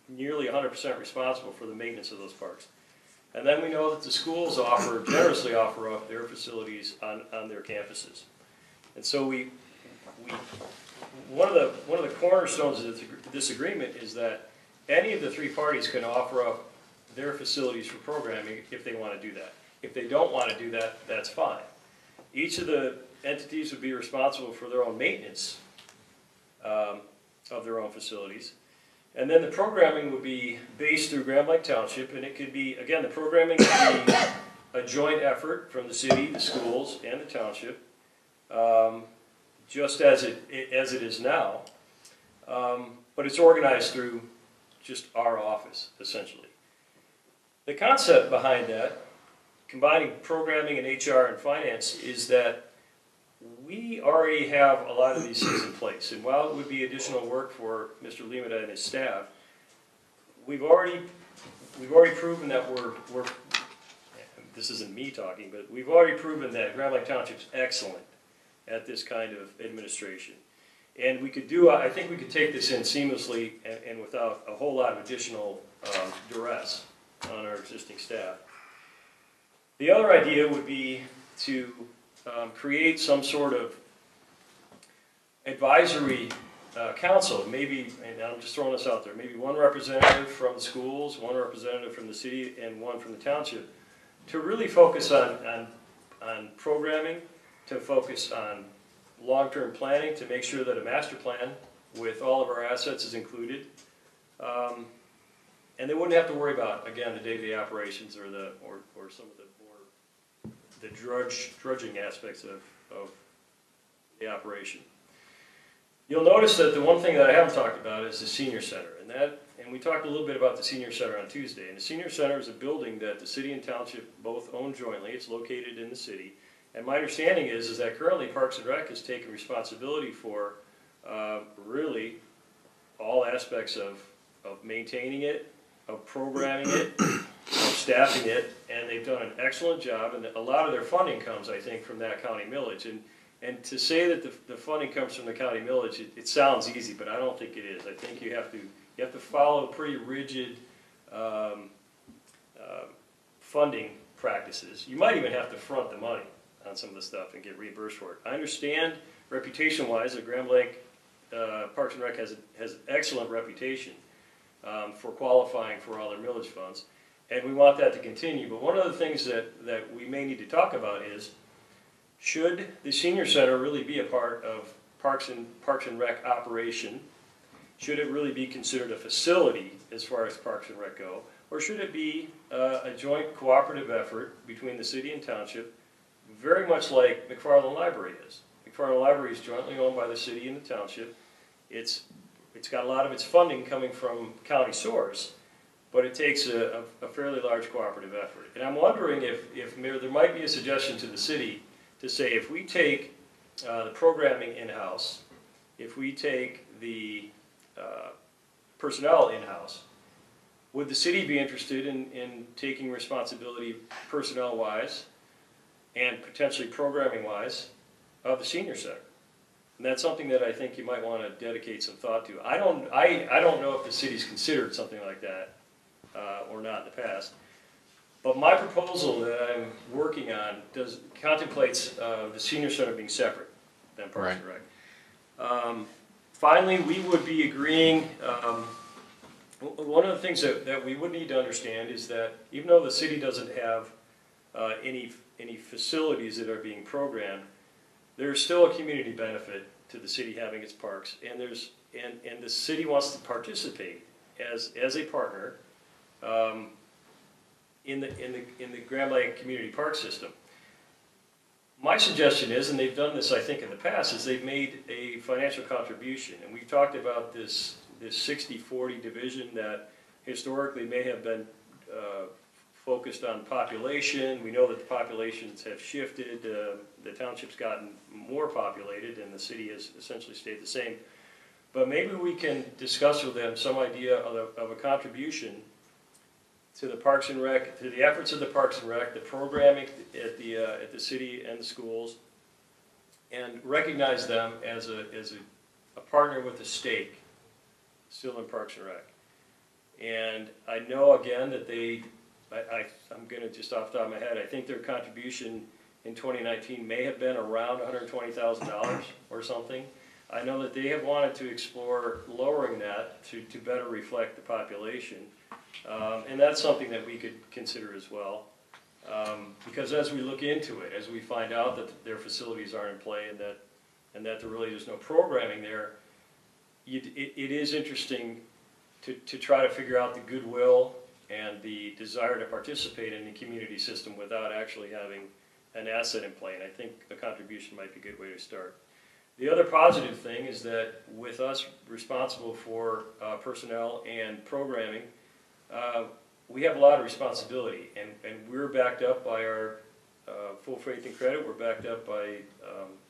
nearly 100% responsible for the maintenance of those parks. And then we know that the schools generously offer up their facilities on their campuses. And so one of the cornerstones of this agreement is that any of the three parties can offer up their facilities for programming if they want to do that. If they don't want to do that, that's fine. Each of the entities would be responsible for their own maintenance of their own facilities. And then the programming would be based through Blanc Township, and it could be, again, the programming could be a joint effort from the city, the schools, and the township, just as it is now. But it's organized through just our office, essentially. The concept behind that, combining programming and HR and finance, is that we already have a lot of these things in place. And while it would be additional work for Mr. Limita and his staff, we've already proven that we're this isn't me talking, but we've already proven that Blanc Township's excellent at this kind of administration. And we could I think we could take this in seamlessly and without a whole lot of additional duress on our existing staff. The other idea would be to create some sort of advisory council, maybe, and I'm just throwing this out there, maybe one representative from the schools, one representative from the city, and one from the township, to really focus on programming, to focus on long-term planning, to make sure that a master plan with all of our assets is included. And they wouldn't have to worry about, again, the day-to-day operations or some of the drudging aspects of the operation. You'll notice that the one thing that I haven't talked about is the senior center, and we talked a little bit about the senior center on Tuesday. And the senior center is a building that the city and township both own jointly. It's located in the city, and my understanding is that currently Parks and Rec has taken responsibility for really all aspects of maintaining it, of programming it, of staffing it, and they've done an excellent job, and a lot of their funding comes, I think, from that county millage. And to say that the funding comes from the county millage, it sounds easy, but I don't think it is. I think you have to follow pretty rigid funding practices. You might even have to front the money on some of the stuff and get reimbursed for it. I understand, reputation-wise, that Grand Blanc Parks and Rec has an excellent reputation for qualifying for all their millage funds, and we want that to continue. But one of the things that we may need to talk about is, should the senior center really be a part of Parks and Rec operation? Should it really be considered a facility as far as Parks and Rec go? Or should it be a joint cooperative effort between the city and township, very much like McFarland Library is? McFarland Library is jointly owned by the city and the township. It's got a lot of its funding coming from county source, but it takes a fairly large cooperative effort. And I'm wondering if there might be a suggestion to the city to say, if we take the programming in-house, if we take the personnel in-house, would the city be interested in taking responsibility personnel-wise and potentially programming-wise of the senior center? And that's something that I think you might want to dedicate some thought to. I don't know if the city's considered something like that or not in the past. But my proposal that I'm working on contemplates the senior center being separate than Parks and Rec. Finally, we would be agreeing, one of the things that we would need to understand is that even though the city doesn't have any facilities that are being programmed, there's still a community benefit to the city having its parks, and the city wants to participate as a partner in the Grand Blanc Community Park System. My suggestion is, and they've done this I think in the past, is they've made a financial contribution, and we've talked about this 60-40 division that historically may have been focused on population. We know that the populations have shifted. The township's gotten more populated, and the city has essentially stayed the same. But maybe we can discuss with them some idea of a contribution to the Parks and Rec, to the efforts of the Parks and Rec, the programming at the city and the schools, and recognize them as a partner with the stake still in Parks and Rec. And I know again that I'm gonna just off the top of my head, I think their contribution in 2019 may have been around $120,000 or something. I know that they have wanted to explore lowering that to better reflect the population. And that's something that we could consider as well. Because as we look into it, as we find out that their facilities aren't in play and that there really is no programming there, it is interesting to try to figure out the goodwill and the desire to participate in the community system without actually having an asset in play. And I think a contribution might be a good way to start. The other positive thing is that with us responsible for personnel and programming, we have a lot of responsibility, and we're backed up by our full faith and credit. We're backed up by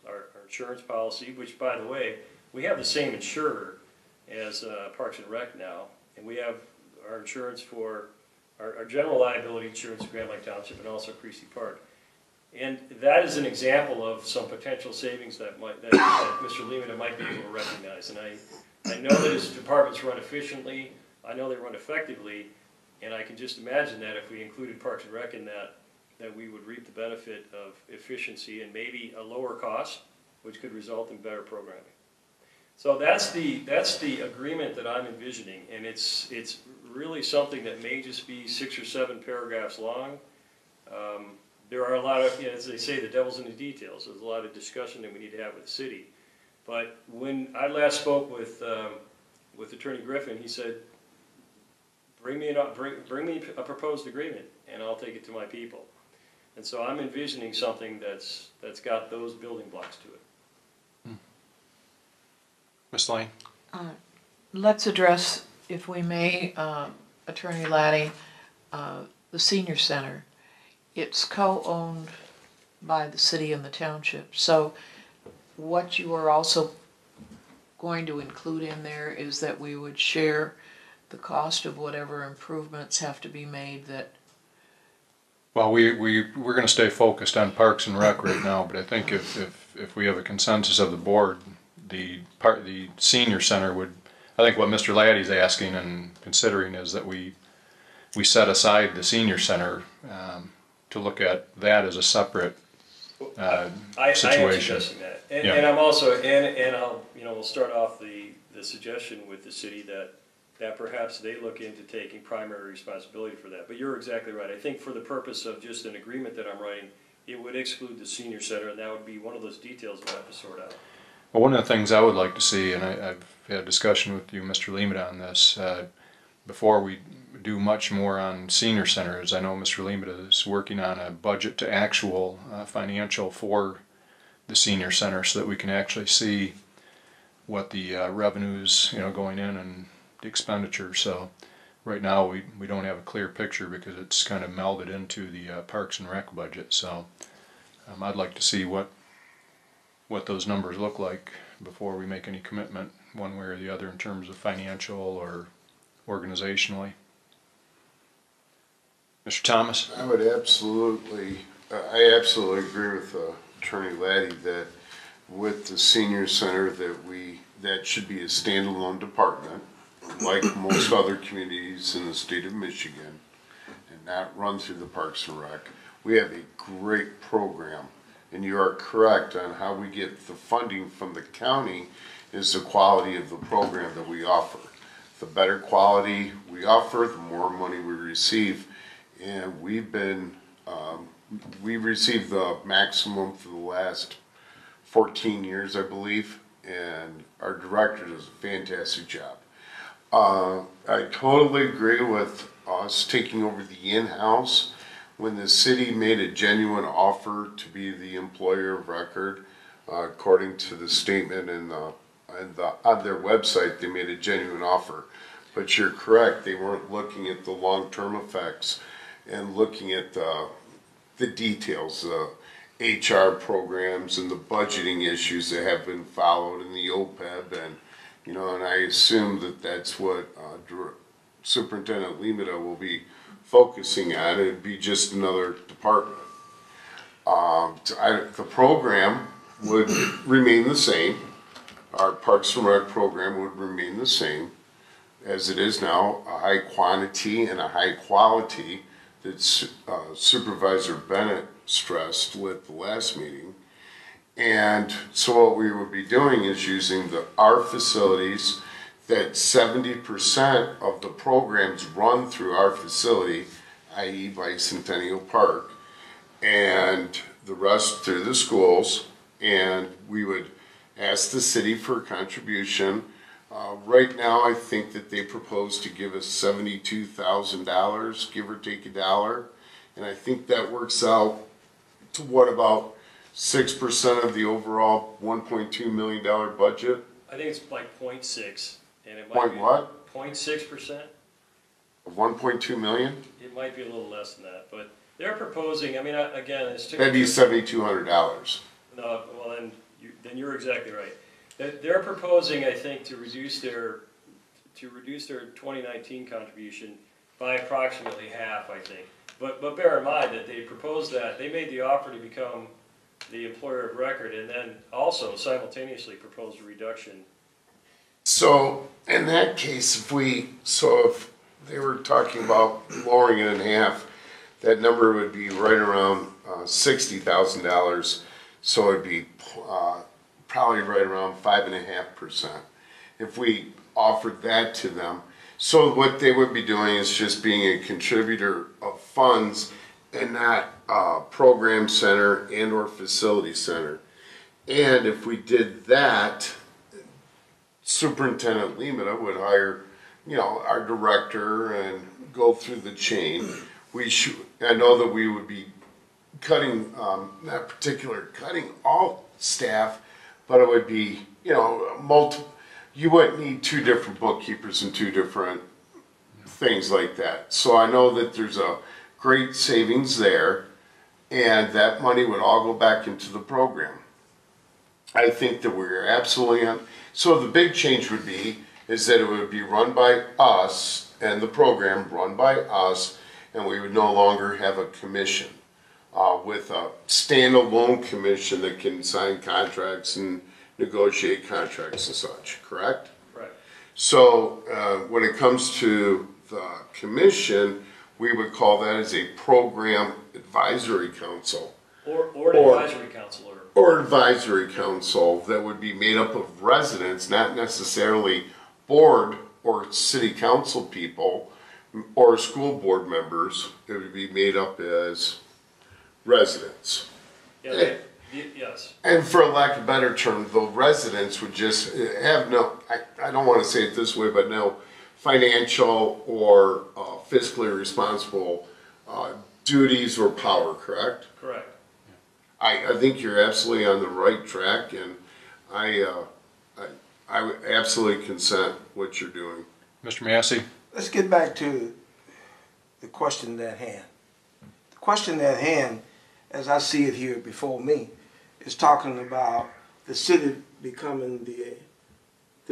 our insurance policy, which, by the way, we have the same insurer as Parks and Rec now, and we have our insurance for our general liability insurance for Grand Blanc Township and also Creasy Park. And that is an example of some potential savings that Mr. Lehman might be able to recognize. And I know that his departments run efficiently, I know they run effectively, and I can just imagine that if we included Parks and Rec in that we would reap the benefit of efficiency and maybe a lower cost, which could result in better programming. So that's the agreement that I'm envisioning, and it's really something that may just be 6 or 7 paragraphs long. There are a lot of, as they say, the devil's in the details. There's a lot of discussion that we need to have with the city. But when I last spoke with Attorney Griffin, he said, bring me a proposed agreement, and I'll take it to my people. And so I'm envisioning something that's got those building blocks to it. Ms. Lane? Let's address, if we may, Attorney Laddie, the senior center. It's co-owned by the city and the township. So what you are also going to include in there is that we would share the cost of whatever improvements have to be made that... Well, we're going to stay focused on Parks and Rec right now, but I think if we have a consensus of the board, the senior center would, I think what Mr. Laddie's asking and considering is that we set aside the senior center to look at that as a separate situation. I am suggesting that, and I'm also, and I'll, we'll start off the suggestion with the city that perhaps they look into taking primary responsibility for that. But you're exactly right. I think for the purpose of just an agreement that I'm writing, it would exclude the senior center, and that would be one of those details we'll have to sort out. Well, one of the things I would like to see, and I've had a discussion with you, Mr. Lehman, on this, before we do much more on senior centers. I know Mr. Lehman is working on a budget to actual financial for the senior center so that we can actually see what the revenues, going in and the expenditure. So right now we don't have a clear picture because it's kind of melded into the Parks and Rec budget. So I'd like to see what those numbers look like before we make any commitment one way or the other in terms of financial or organizationally. Mr. Thomas? I absolutely agree with Attorney Laddie that with the senior center that should be a standalone department like most other communities in the state of Michigan and not run through the Parks and Rec. We have a great program, and you are correct on how we get the funding from the county is the quality of the program that we offer. The better quality we offer, the more money we receive. And we've been, we received the maximum for the last 14 years, I believe, and our director does a fantastic job. I totally agree with us taking over the in-house. When the city made a genuine offer to be the employer of record, according to the statement on their website, they made a genuine offer. But you're correct, they weren't looking at the long-term effects and looking at the details, the HR programs and the budgeting issues that have been followed in the OPEB, and I assume that that's what Superintendent Limita will be focusing on. It'd be just another department. The program would remain the same. Our Parks and Rec program would remain the same as it is now, a high quantity and a high quality that Supervisor Bennett stressed with the last meeting. And so what we would be doing is using our facilities, that 70% of the programs run through our facility, i.e. Bicentennial Park, and the rest through the schools. And we would ask the city for a contribution. Right now, I think that they propose to give us $72,000, give or take $1. And I think that works out to what, about 6% of the overall $1.2 million budget? I think it's like 0.6, and it might Point be what? 0.6%. Of 1.2 million? It might be a little less than that, but they're proposing. I mean, again, it's That'd be $7,200. no. Well, then you're exactly right. They're proposing, I think, to reduce their 2019 contribution by approximately half, I think. But bear in mind that they proposed that they made the offer to become the employer of record, and then also simultaneously proposed a reduction. So in that case, if they were talking about lowering it in half, that number would be right around $60,000. So it'd be probably right around 5.5% if we offered that to them. So what they would be doing is just being a contributor of funds and not program center and or facility center. And if we did that, Superintendent Limita would hire, our director and go through the chain. I know that we would be cutting, not particular cutting all staff, but it would be, you wouldn't need 2 different bookkeepers and 2 different things like that. So I know that there's a great savings there, and that money would all go back into the program. I think that we're absolutely on. So the big change would be is that it would be run by us, and the program run by us, and we would no longer have a commission with a standalone commission that can sign contracts and negotiate contracts and such, correct? Right. So when it comes to the commission, we would call that as a program advisory council. Or an advisory council. Or advisory council that would be made up of residents, not necessarily board or city council people or school board members. It would be made up as residents. Yeah, yes. And for lack of a better term, the residents would just have no, I don't want to say it this way, but no financial or fiscally responsible duties or power, correct? Correct. I think you're absolutely on the right track, and I would absolutely consent what you're doing. Mr. Massey? Let's get back to the question at hand. The question at hand, as I see it here before me, is talking about the city becoming the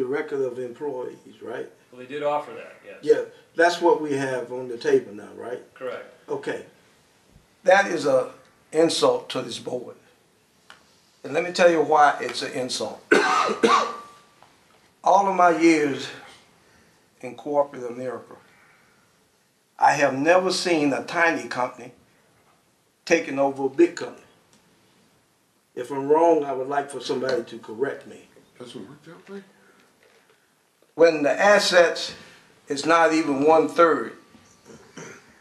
record of employees, right? Well, they did offer that, yes. Yeah, that's what we have on the table now, right? Correct. Okay. That is an insult to this board. And let me tell you why it's an insult. All of my years in corporate America, I have never seen a tiny company taking over a big company. If I'm wrong, I would like for somebody to correct me. Doesn't work that way? When the assets is not even 1/3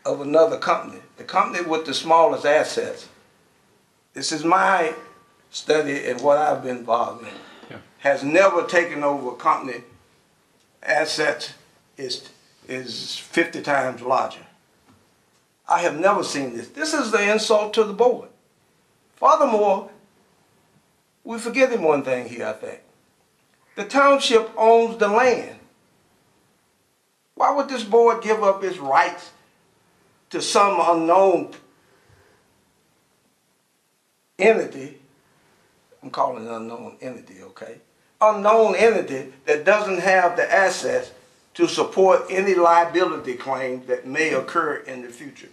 of another company, the company with the smallest assets, this is my study and what I've been involved in, has never taken over a company. Assets is 50 times larger. I have never seen this. This is the insult to the board. Furthermore, we're forgetting one thing here, I think. The township owns the land. Why would this board give up its rights to some unknown entity? I'm calling it an unknown entity, okay? Unknown entity that doesn't have the assets to support any liability claim that may occur in the future.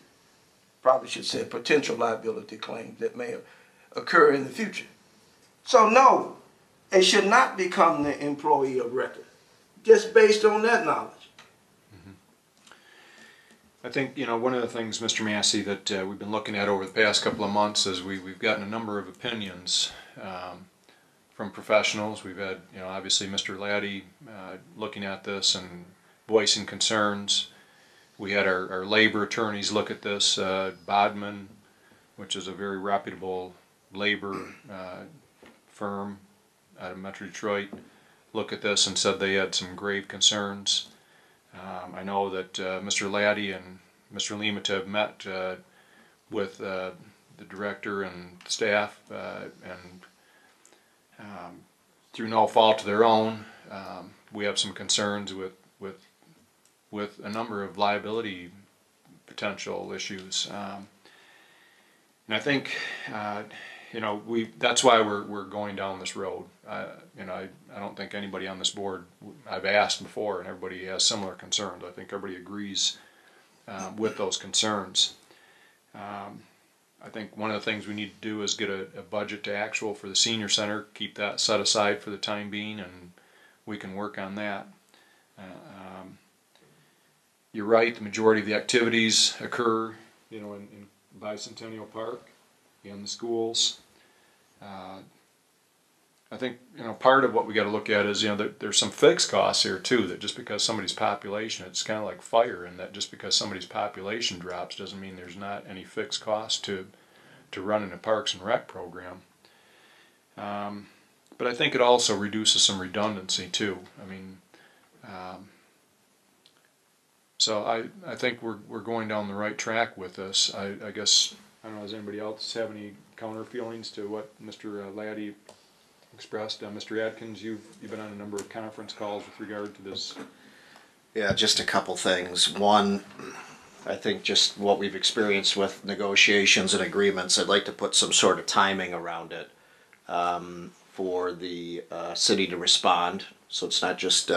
Probably should say potential liability claims that may occur in the future. So no, it should not become the employee of record, just based on that knowledge. I think, one of the things, Mr. Massey, that we've been looking at over the past couple of months is we've gotten a number of opinions from professionals. We've had, obviously Mr. Laddie looking at this and voicing concerns. We had our labor attorneys look at this, Bodman, which is a very reputable labor firm out of Metro Detroit, look at this and said they had some grave concerns. I know that Mr. Laddie and Mr. Limita have met with the director and staff, and through no fault of their own, we have some concerns with a number of liability potential issues. And I think that's why we're going down this road. I don't think anybody on this board, I've asked before, and everybody has similar concerns. I think everybody agrees with those concerns. I think one of the things we need to do is get a budget to actual for the senior center, keep that set aside for the time being, and we can work on that. You're right, the majority of the activities occur, in Bicentennial Park, in the schools. I think, part of what we got to look at is, there's some fixed costs here too, that just because somebody's population, it's kind of like fire, and that just because somebody's population drops doesn't mean there's not any fixed cost to running a Parks and Rec program. But I think it also reduces some redundancy too. So I think we're going down the right track with this. I guess, I don't know, does anybody else have any counter feelings to what Mr. Laddie expressed? Mr. Adkins, you've been on a number of conference calls with regard to this. Yeah, just a couple things. One, I think just what we've experienced with negotiations and agreements, I'd like to put some sort of timing around it for the city to respond, so it's not just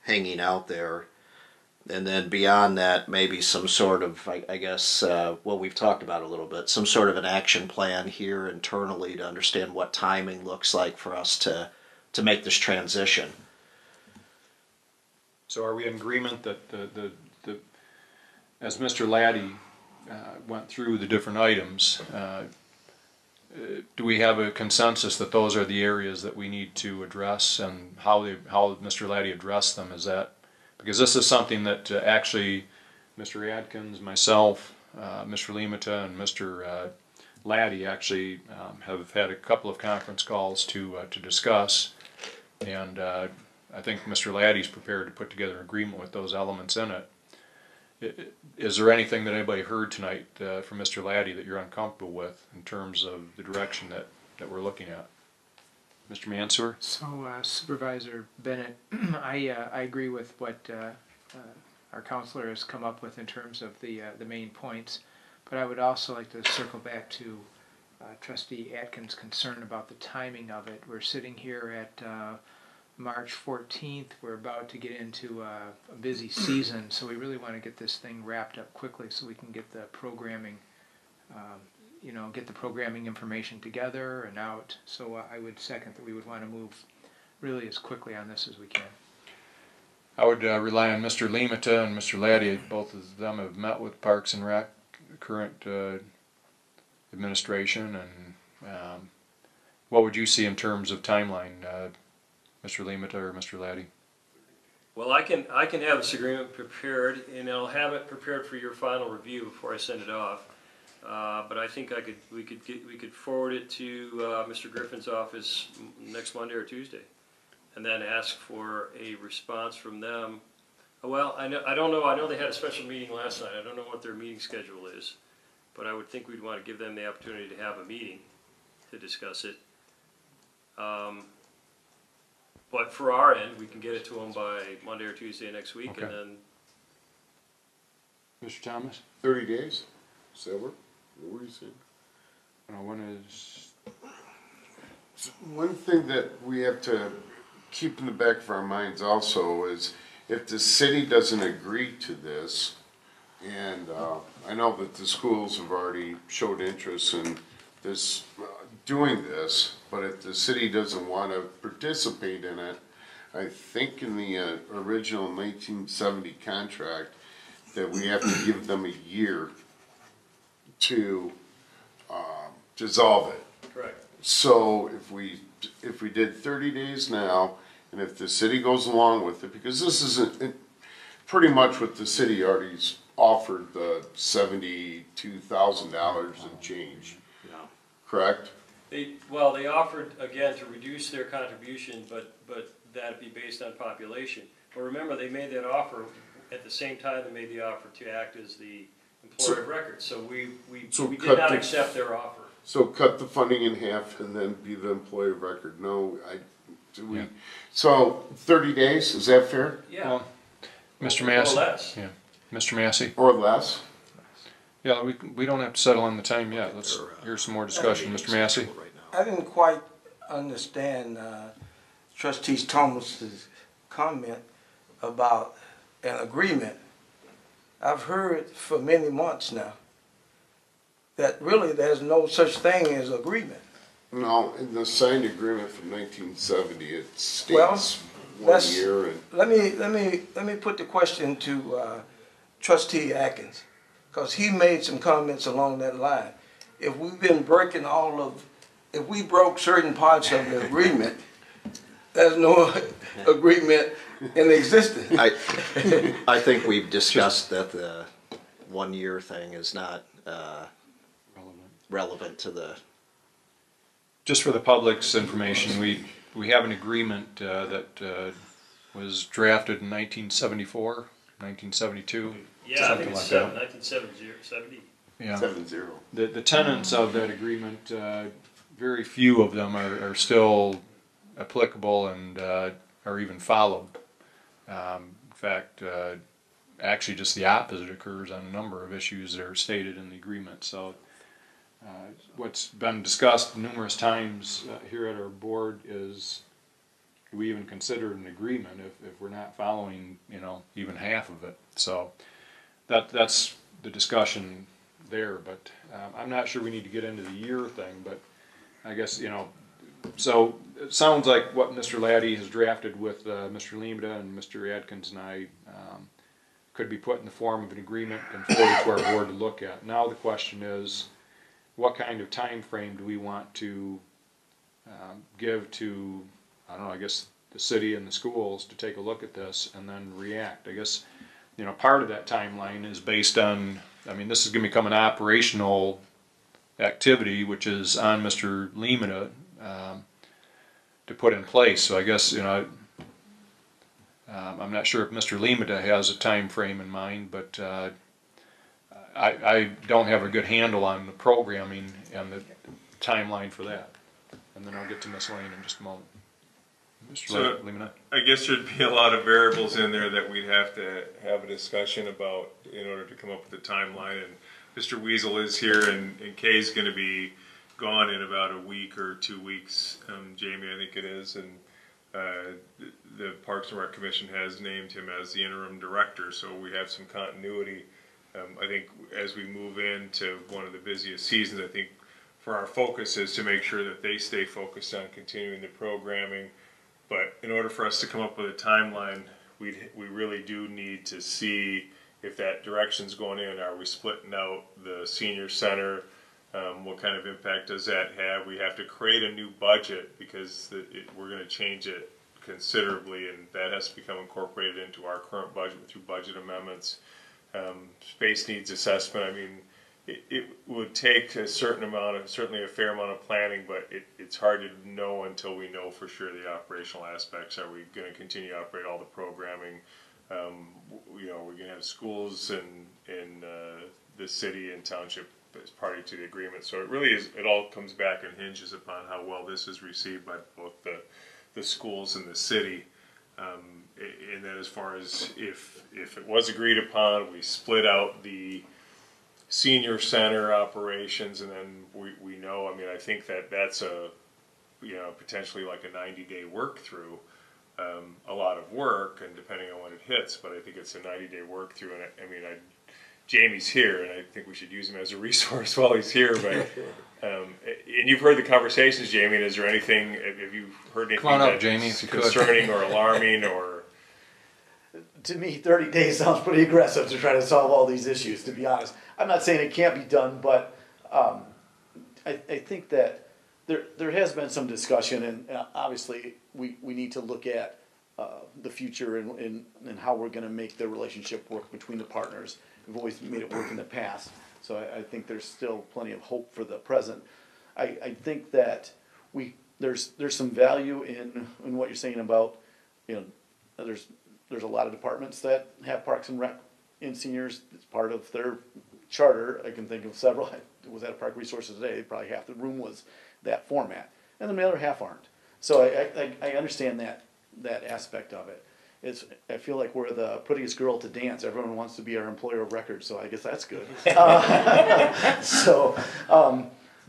hanging out there. And then beyond that, maybe some sort of, I guess, what we've talked about a little bit, some sort of an action plan here internally to understand what timing looks like for us to make this transition. So are we in agreement that as Mr. Laddie went through the different items, do we have a consensus that those are the areas that we need to address, and how Mr. Laddie addressed them? Is that because this is something that actually Mr. Adkins, myself, Mr. Limita, and Mr. Laddie actually have had a couple of conference calls to discuss, and I think Mr. Laddie's prepared to put together an agreement with those elements in it. Is there anything that anybody heard tonight from Mr. Laddie that you're uncomfortable with in terms of the direction that we're looking at? Mr. Mansour? So Supervisor Bennett, I agree with what our counselor has come up with in terms of the main points, but I would also like to circle back to Trustee Atkins' concern about the timing of it. We're sitting here at March 14th. We're about to get into a busy season, so we really want to get this thing wrapped up quickly so we can get the programming get the programming information together and out. So I would second that we would want to move really as quickly on this as we can. I would rely on Mr. Limita and Mr. Laddie. Both of them have met with Parks and Rec, current administration, and what would you see in terms of timeline, Mr. Limita or Mr. Laddie? Well, I can have this agreement prepared, and I'll have it prepared for your final review before I send it off. But I think we could forward it to Mr. Griffin's office next Monday or Tuesday, and then ask for a response from them. Well, I don't know. I know they had a special meeting last night. I don't know what their meeting schedule is, but I would think we'd want to give them the opportunity to have a meeting to discuss it. But for our end, we can get it to them by Monday or Tuesday next week, okay. And then. Mr. Thomas? 30 days. Silver. What were you saying? One thing that we have to keep in the back of our minds also is if the city doesn't agree to this, and I know that the schools have already showed interest in this, doing this, but if the city doesn't want to participate in it, I think in the original 1970 contract that we have to give them a year to dissolve it. Correct. So if we did 30 days now, and if the city goes along with it, because this isn't pretty much what the city already's offered, the $72,000 and change, correct? They offered, again, to reduce their contribution, but that'd be based on population. But remember, they made that offer at the same time they made the offer to act as the employer of record. So we did not accept their offer. So cut the funding in half and then be the employer of record. No, so 30 days, is that fair? Yeah. Well, Mr. Massey. Or less. Yeah. Mr. Massey. Or less? Yeah, we don't have to settle on the time yet. Let's hear some more discussion, Mr. Massey. I didn't quite understand Trustees Thomas's comment about an agreement. I've heard for many months now that really there's no such thing as agreement. No, in the signed agreement from 1970, it states 1 year. And let me put the question to Trustee Atkins, because he made some comments along that line. If we've been breaking if we broke certain parts of the agreement, there's no agreement in existence. I think we've discussed that the 1 year thing is not relevant to the. Just for the public's information, we have an agreement that was drafted in 1974, 1972. Yeah, I think it's 1970. Yeah. 70. The tenets of that agreement, very few of them are still applicable and are even followed. In fact, actually just the opposite occurs on a number of issues that are stated in the agreement. So what's been discussed numerous times here at our board is, do we even consider an agreement if we're not following, even half of it? So that's the discussion there, but I'm not sure we need to get into the year thing, but I guess, so it sounds like what Mr. Laddie has drafted with Mr. Limita and Mr. Adkins and I could be put in the form of an agreement and forwarded to our board to look at. Now the question is, what kind of time frame do we want to give to, I don't know, I guess the city and the schools to take a look at this and then react? I guess, part of that timeline is based on, this is going to become an operational activity, which is on Mr. Limita to put in place. So I guess, I'm not sure if Mr. Limita has a time frame in mind, but I don't have a good handle on the programming and the timeline for that. And then I'll get to Ms. Lane in just a moment. So I guess there'd be a lot of variables in there that we'd have to have a discussion about in order to come up with a timeline. And Mr. Weasel is here, and Kay's going to be gone in about a week or 2 weeks. Jamie, I think it is, and the Parks and Rec Commission has named him as the interim director, so we have some continuity. I think as we move into one of the busiest seasons, I think for our focus is to make sure that they stay focused on continuing the programming. But in order for us to come up with a timeline, we really do need to see if that direction's going in. Are we splitting out the senior center? What kind of impact does that have? We have to create a new budget because we're going to change it considerably, and that has to become incorporated into our current budget through budget amendments. Space needs assessment. It would take a certain amount certainly a fair amount of planning, but it's hard to know until we know for sure the operational aspects. Are we going to continue to operate all the programming? We're going to have schools in the city and township as party to the agreement. So it really is, it all comes back and hinges upon how well this is received by both the schools and the city. And then as far as if it was agreed upon, we split out the senior center operations, and then we know, I think that's a, potentially like a 90-day work through. a lot of work, and depending on when it hits, but I think it's a 90-day work through, and Jamie's here, and I think we should use him as a resource while he's here, but, and you've heard the conversations, Jamie, and is there anything, have you heard anything that's Jamie, if you could. concerning or alarming, or? To me, 30 days sounds pretty aggressive to try to solve all these issues, to be honest. I'm not saying it can't be done, but I think that there has been some discussion, and obviously we need to look at the future and how we're going to make the relationship work between the partners. We've always made it work in the past, so I think there's still plenty of hope for the present. I think that there's some value in what you're saying about, there's a lot of departments that have Parks and Rec in seniors. It's part of their charter. I can think of several. I was at Park Resources today. Probably half the room was that format, and then the other half aren't. So I understand that aspect of it. I feel like we're the prettiest girl to dance. Everyone wants to be our employer of record, so I guess that's good.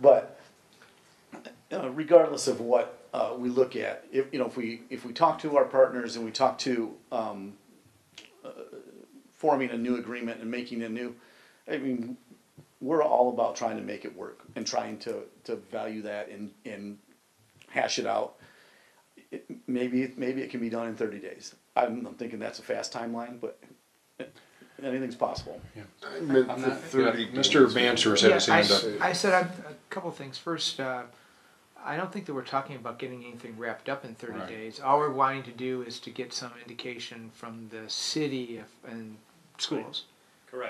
But regardless of what we look at, if we talk to our partners and we talk to forming a new agreement and making a new, we're all about trying to make it work and trying to value that and hash it out. Maybe it can be done in 30 days. I'm thinking that's a fast timeline, but anything's possible. Yeah. I meant the 30 days. Mr. Banser had his hand up. I said a couple things. First, I don't think that we're talking about getting anything wrapped up in 30 days. All we're wanting to do is to get some indication from the city and schools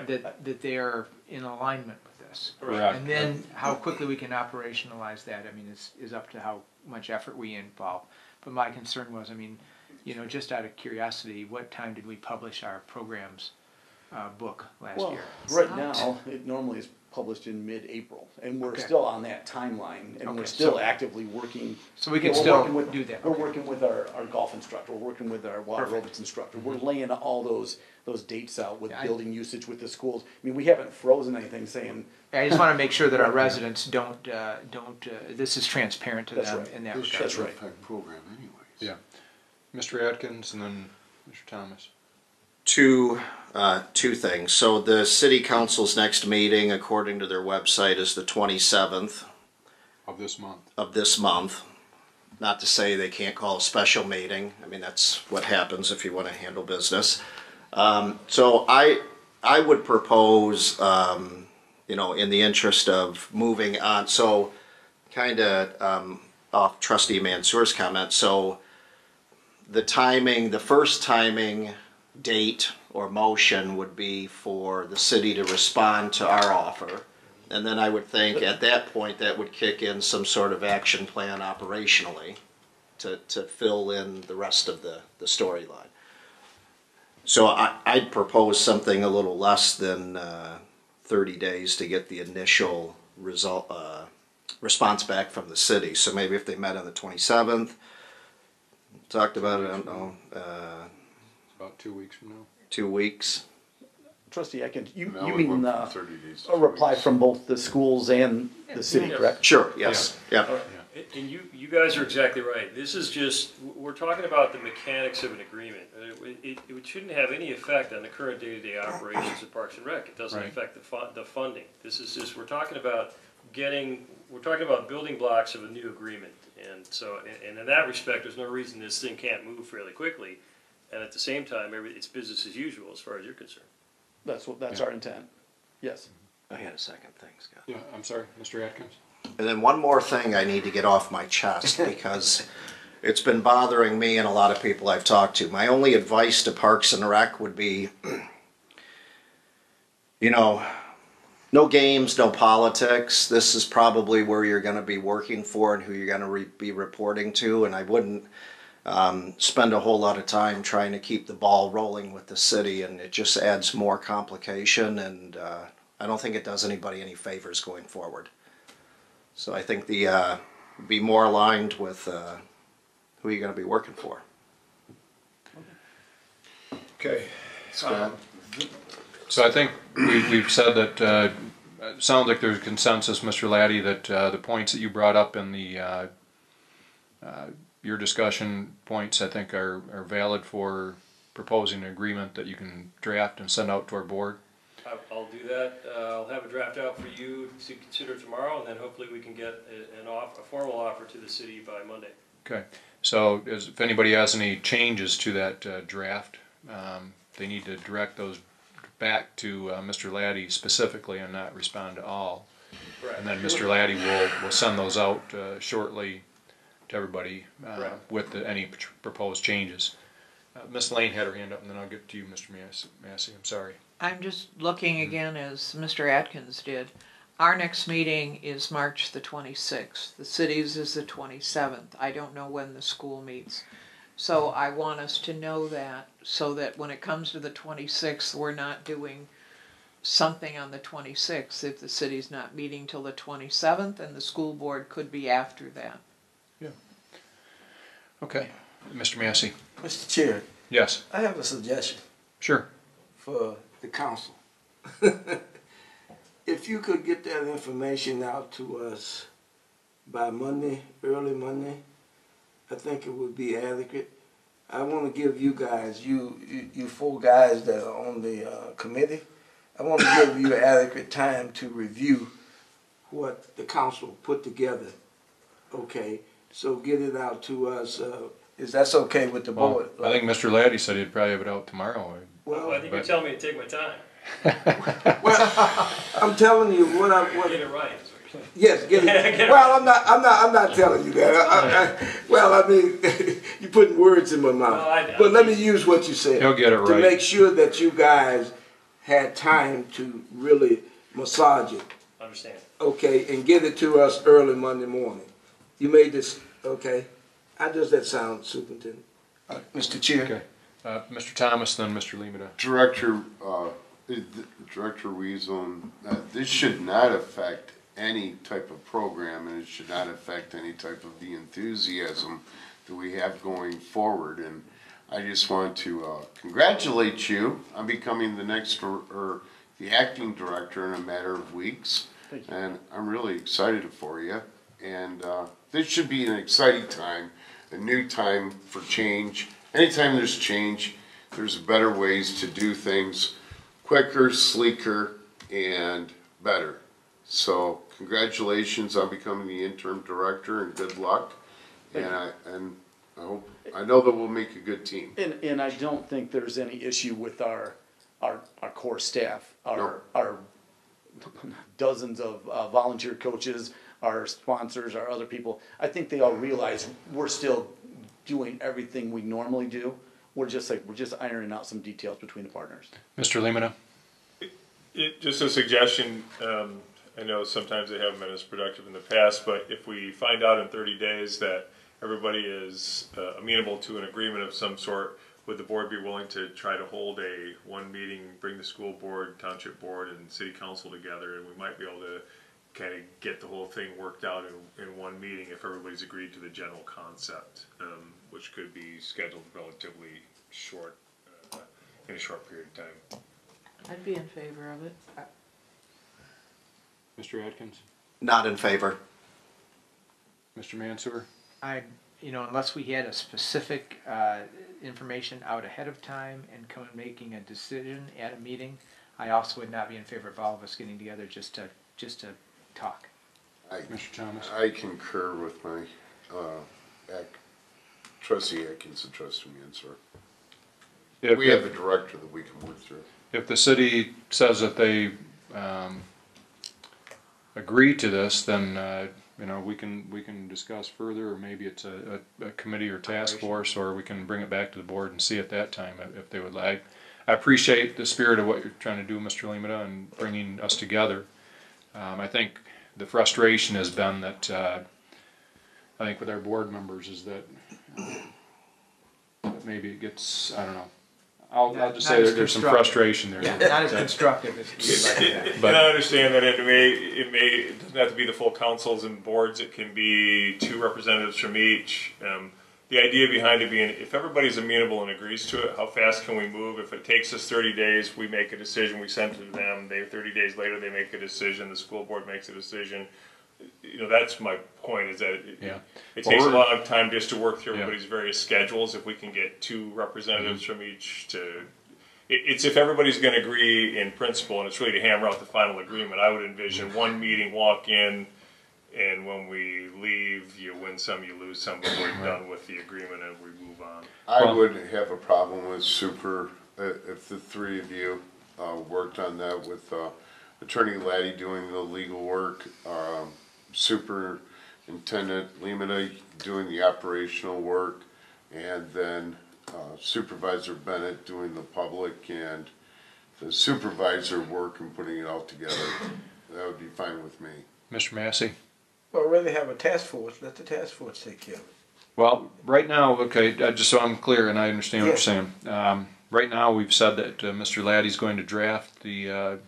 that they are in alignment with this. Correct. And then how quickly we can operationalize that, is up to how much effort we involve. But my concern was, just out of curiosity, what time did we publish our programs book last year? Right now, it normally is published in mid-April, and we're still on that timeline, and we're still actively working. So we can still do that. We're working with our golf instructor, we're working with our water aerobics instructor, we're laying all those dates out with building usage with the schools. We haven't frozen anything saying. I just want to make sure that our residents don't this is transparent to them in that regard. That's right. Program anyways. Yeah. Mr. Atkins and then Mr. Thomas. Two things. So the city council's next meeting, according to their website, is the 27th of this month. Not to say they can't call a special meeting. That's what happens if you want to handle business. So I would propose, in the interest of moving on. So kind of off Trustee Mansour's comment. So the first timing date or motion would be for the city to respond to our offer, and then I would think at that point that would kick in some sort of action plan operationally to fill in the rest of the storyline. So I'd propose something a little less than 30 days to get the initial response back from the city. So maybe if they met on the 27th, talked about it, I don't know. About 2 weeks from now. 2 weeks. Trustee Atkins, you No, mean 30 days to a reply 2 weeks. from both the schools and the city, correct? Sure, yes. Yeah. And you guys are exactly right. This is just, we're talking about the mechanics of an agreement. It shouldn't have any effect on the current day-to-day operations of Parks and Rec. It doesn't affect the funding. This is just, we're talking about building blocks of a new agreement. And so, and in that respect, there's no reason this thing can't move fairly quickly. And at the same time, it's business as usual as far as you're concerned. That's our intent. Yes. I had a second thing, Scott. Yeah, I'm sorry, Mr. Atkins. And then one more thing I need to get off my chest because it's been bothering me and a lot of people I've talked to. My only advice to Parks and Rec would be, no games, no politics. This is probably where you're going to be working for and who you're going to be reporting to, and I wouldn't spend a whole lot of time trying to keep the ball rolling with the city, and it just adds more complication, and I don't think it does anybody any favors going forward. So I think be more aligned with who you're going to be working for. Okay. So I think we've said that it sounds like there's consensus, Mr. Laddie, that the points that you brought up in the your discussion points, I think, are valid for proposing an agreement that you can draft and send out to our board. I'll do that. I'll have a draft out for you to consider tomorrow, and then hopefully we can get a formal offer to the city by Monday. Okay, so if anybody has any changes to that draft, they need to direct those back to Mr. Laddie specifically and not respond to all. Correct. And then Mr. Laddie will send those out shortly to everybody with any proposed changes. Ms. Lane had her hand up, and then I'll get to you, Mr. Massey. I'm sorry. I'm just looking again as Mr. Atkins did. Our next meeting is March the 26th. The city's is the 27th. I don't know when the school meets. So I want us to know that so that when it comes to the 26th, we're not doing something on the 26th if the city's not meeting till the 27th, and the school board could be after that. Yeah. Okay. Mr. Massey. Mr. Chair. Yes. I have a suggestion. Sure. For the council. If you could get that information out to us by Monday, early Monday, I think it would be adequate. I want to give you guys, you four guys that are on the committee, I want to give you adequate time to review what the council put together. Okay, so get it out to us. Is that okay with the board? I think Mr. Laddie said he'd probably have it out tomorrow. Well, I think you're telling me to take my time. Well, I'm telling you what Get it right. Yes, get it. Well, I'm not telling you that. I mean, you're putting words in my mouth. But let me use what you said. He'll get it right. To make sure that you guys had time to really massage it. Understand. Okay, and get it to us early Monday morning. You made this, okay? How does that sound, Superintendent? Mr. Chair. Okay. Mr. Thomas, then Mr. Limita. Director Weasel, this should not affect any type of program, and it should not affect any type of the enthusiasm that we have going forward. And I just want to congratulate you on becoming the next or the acting director in a matter of weeks. Thank you. And I'm really excited for you. And this should be an exciting time, a new time for change. Anytime there's change, there's better ways to do things, quicker, sleeker, and better. So congratulations on becoming the interim director, and good luck. And I know that we'll make a good team. And I don't think there's any issue with our core staff, our dozens of volunteer coaches, our sponsors, our other people. I think they all realize we're still doing everything we normally do. We're just ironing out some details between the partners. Mr. Limina. Just a suggestion. I know sometimes they haven't been as productive in the past, but if we find out in 30 days that everybody is amenable to an agreement of some sort, would the board be willing to try to hold one meeting, bring the school board, township board, and city council together, and we might be able to kind of get the whole thing worked out in one meeting if everybody's agreed to the general concept, which could be scheduled relatively short, in a short period of time. I'd be in favor of it. Mr. Atkins. Not in favor. Mr. Mansour. Unless we had a specific information out ahead of time and come and making a decision at a meeting, I also would not be in favor of all of us getting together just to talk. Mr. Thomas. I concur with my trustee Atkins and trustee Mansour. We have a director that we can work through. If the city says that they agree to this, then we can discuss further, or maybe it's a committee or task force, or we can bring it back to the board and see at that time if they would like. I appreciate the spirit of what you're trying to do, Mr. Limita, and bringing us together. I think the frustration has been that I think with our board members is that maybe it gets, I don't know. I'll just say there's some frustration there. Yeah, not as constructive as you'd like. But I understand that it doesn't have to be the full councils and boards. It can be 2 representatives from each. The idea behind it being, if everybody's amenable and agrees to it, how fast can we move? If it takes us 30 days, we make a decision, we send it to them. 30 days later, they make a decision. The school board makes a decision. that's my point, is that Yeah. it takes a Or- long time just to work through Yeah. everybody's various schedules. If we can get 2 representatives from each it's if everybody's going to agree in principle, and it's really to hammer out the final agreement. I would envision one meeting, walk in, and when we leave, you win some, you lose some, but we're done with the agreement and we move on. I would have a problem with if the 3 of you worked on that with Attorney Laddie doing the legal work, Superintendent Limita doing the operational work, and then Supervisor Bennett doing the public, and the supervisor work and putting it all together. That would be fine with me. Mr. Massey? Well, really have a task force, let the task force take care of it. Well, right now, okay, just so I'm clear and I understand what you're saying. Right now, we've said that Mr. Laddie's going to draft the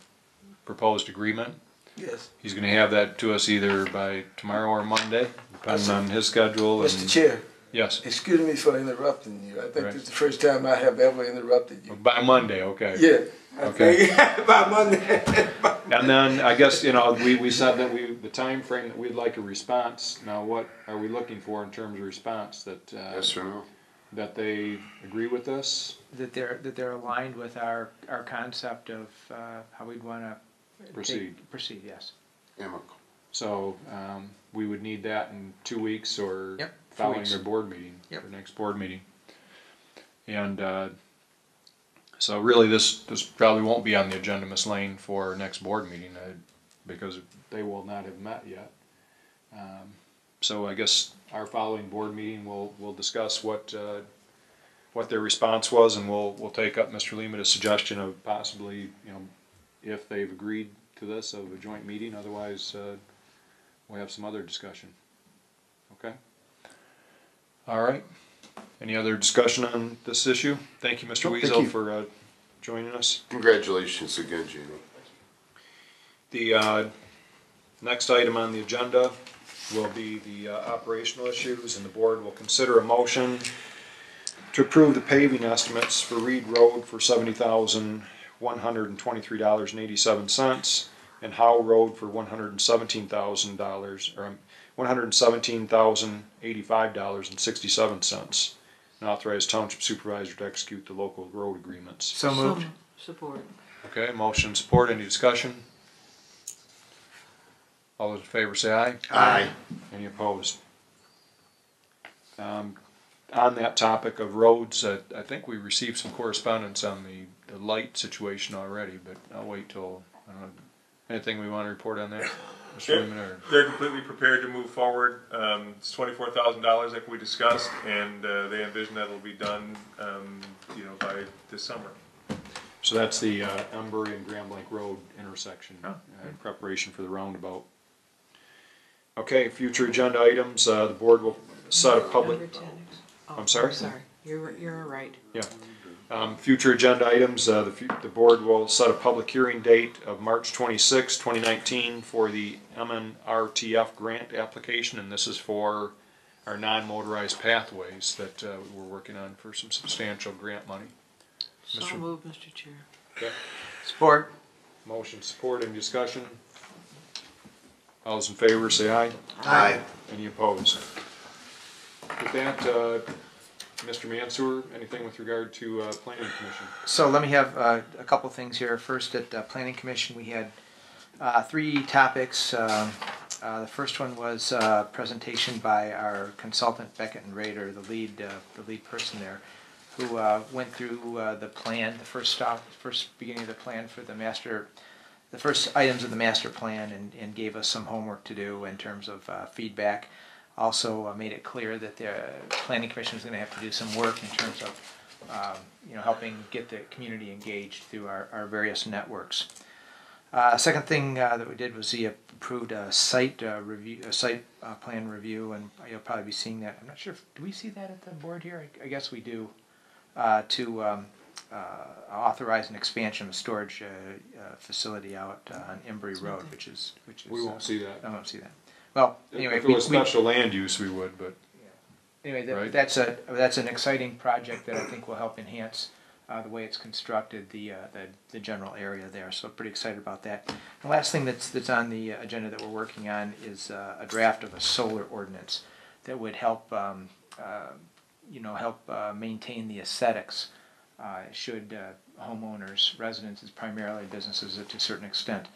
proposed agreement. Yes. He's going to have that to us either by tomorrow or Monday, depending on his schedule. Mr. Chair. Yes. Excuse me for interrupting you. I think this is the first time I have ever interrupted you. By Monday, okay. Yeah. Okay. By Monday. And then I guess, we said that the time frame that we'd like a response. Now, what are we looking for in terms of response? That yes or no? That they agree with us? That they're aligned with our concept of how we'd want to proceed, yes. Amicable. So we would need that in 2 weeks or Yep, 2 following weeks. their board meeting, Yep. their next board meeting. And so really this probably won't be on the agenda, Ms. Lane, for our next board meeting because they will not have met yet. So I guess our following board meeting we'll discuss what their response was, and we'll take up Mr. Limita's suggestion of possibly, if they've agreed to this, of a joint meeting. Otherwise, we'll have some other discussion. Okay? All right. Any other discussion on this issue? Thank you, Mr. Weasel, for joining us. Congratulations again, Jamie. The next item on the agenda will be the operational issues, and the board will consider a motion to approve the paving estimates for Reed Road for $70,123.87 and Howe Road for $117,000 or $117,085.67, and authorize Township Supervisor to execute the local road agreements. So moved. Support. Okay, motion support. Any discussion? All those in favor say aye. Aye. Any opposed? On that topic of roads, I think we received some correspondence on the light situation already, but I'll wait till, I don't know, anything we want to report on that? They're completely prepared to move forward. It's $24,000 like we discussed, and they envision that it'll be done, by this summer. So that's the Embury and Grand Blanc Road intersection in preparation for the roundabout. Okay, future agenda items. The board will set a public. I'm sorry. You're right. Yeah. Future agenda items. The board will set a public hearing date of March 26, 2019, for the MNRTF grant application, and this is for our non-motorized pathways that we're working on for some substantial grant money. So moved, Mr. Chair. Okay. Support. Motion support. Any discussion? All those in favor say aye. Aye. Any opposed? With that, Mr. Mansour, anything with regard to Planning Commission? So let me have a couple things here. First, at Planning Commission, we had 3 topics. The first one was a presentation by our consultant Beckett and Rader, the lead person there, who went through the plan, the first beginning of the plan for the first items of the master plan, and gave us some homework to do in terms of feedback. Also made it clear that the Planning Commission is going to have to do some work in terms of helping get the community engaged through our various networks. Second thing that we did was we approved a site plan review, and you'll probably be seeing that. I'm not sure. Do we see that at the board here? I guess we do. To authorize an expansion of a storage facility out on Embry Road, which is. We won't see that. I won't see that. Well, anyway, if it was special land use, we would, but. Anyway, right? that's an exciting project that I think will help enhance the way it's constructed, the general area there. So pretty excited about that. The last thing that's on the agenda that we're working on is a draft of a solar ordinance that would help maintain the aesthetics. Should homeowners, residences, primarily businesses to a certain extent,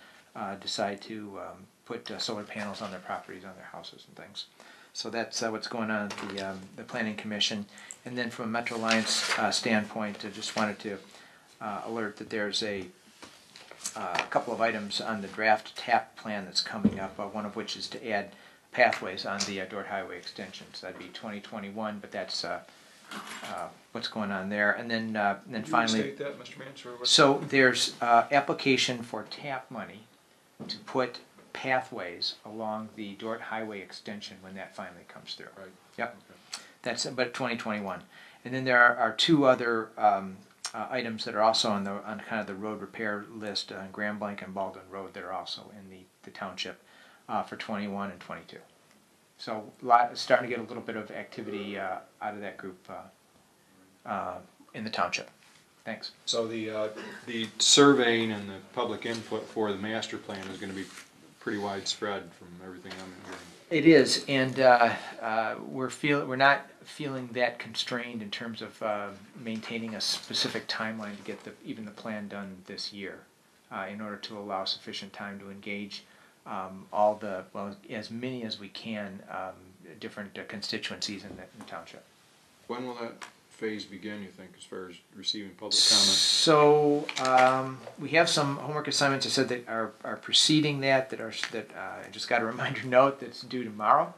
decide to put solar panels on their properties, on their houses and things. So that's what's going on at the Planning Commission. And then from a Metro Alliance standpoint, I just wanted to alert that there's a couple of items on the draft TAP plan that's coming up, one of which is to add pathways on the Dort Highway extension. So that'd be 2021, but that's what's going on there. And then finally, state that, Mr. Mansur? so there's application for TAP money to put pathways along the Dort Highway extension when that finally comes through. Right. Yep. Okay. That's but 2021. And then there are two other items that are also on kind of the road repair list on Blanc and Baldwin Road that are also in the township for 21 and 22. So starting to get a little bit of activity out of that group in the township. Thanks. So the surveying and the public input for the master plan is going to be pretty widespread from everything I'm hearing. It is, and we're not feeling that constrained in terms of maintaining a specific timeline to get even the plan done this year, in order to allow sufficient time to engage as many as we can different constituencies in the township. When will that phase begin, you think, as far as receiving public comment? So we have some homework assignments, I said, that are preceding that I just got a reminder note that's due tomorrow.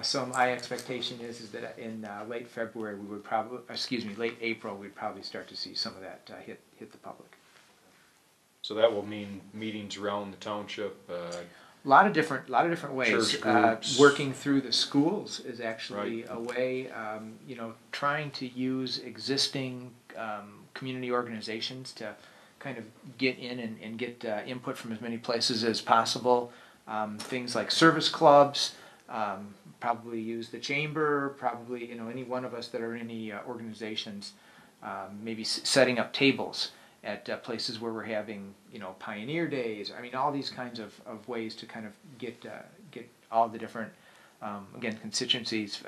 So my expectation is that in late February we would late April we'd probably start to see some of that hit the public. So that will mean meetings around the township. A lot of different ways. Church groups. Working through the schools is actually Right. a way. Trying to use existing community organizations to kind of get in and get input from as many places as possible. Things like service clubs. Probably use the chamber. Probably any one of us that are in any organizations. Maybe setting up tables at places where we're having, pioneer days. I mean, all these kinds of ways to kind of get all the different, constituencies,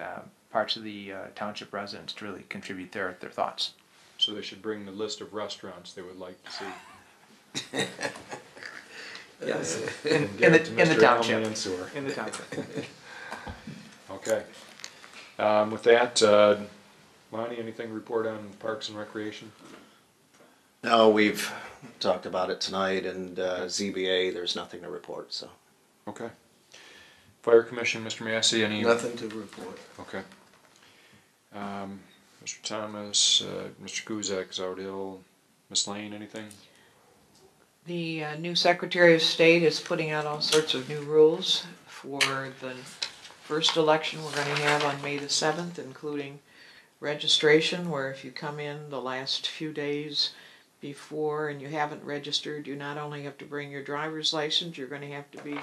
parts of the township residents to really contribute their thoughts. So they should bring the list of restaurants they would like to see. Yes, In the township. In the township. Okay. With that, Lonnie, anything to report on Parks and Recreation? No, we've talked about it tonight, and ZBA, there's nothing to report, so. Okay. Fire Commission, Mr. Massey, any? Nothing to report. Okay. Mr. Thomas, Mr. Kuzak is out ill. Ms. Lane, anything? The new Secretary of State is putting out all sorts of new rules for the first election we're going to have on May the 7th, including registration, where if you come in the last few days before and you haven't registered, you not only have to bring your driver's license, you're going to have to be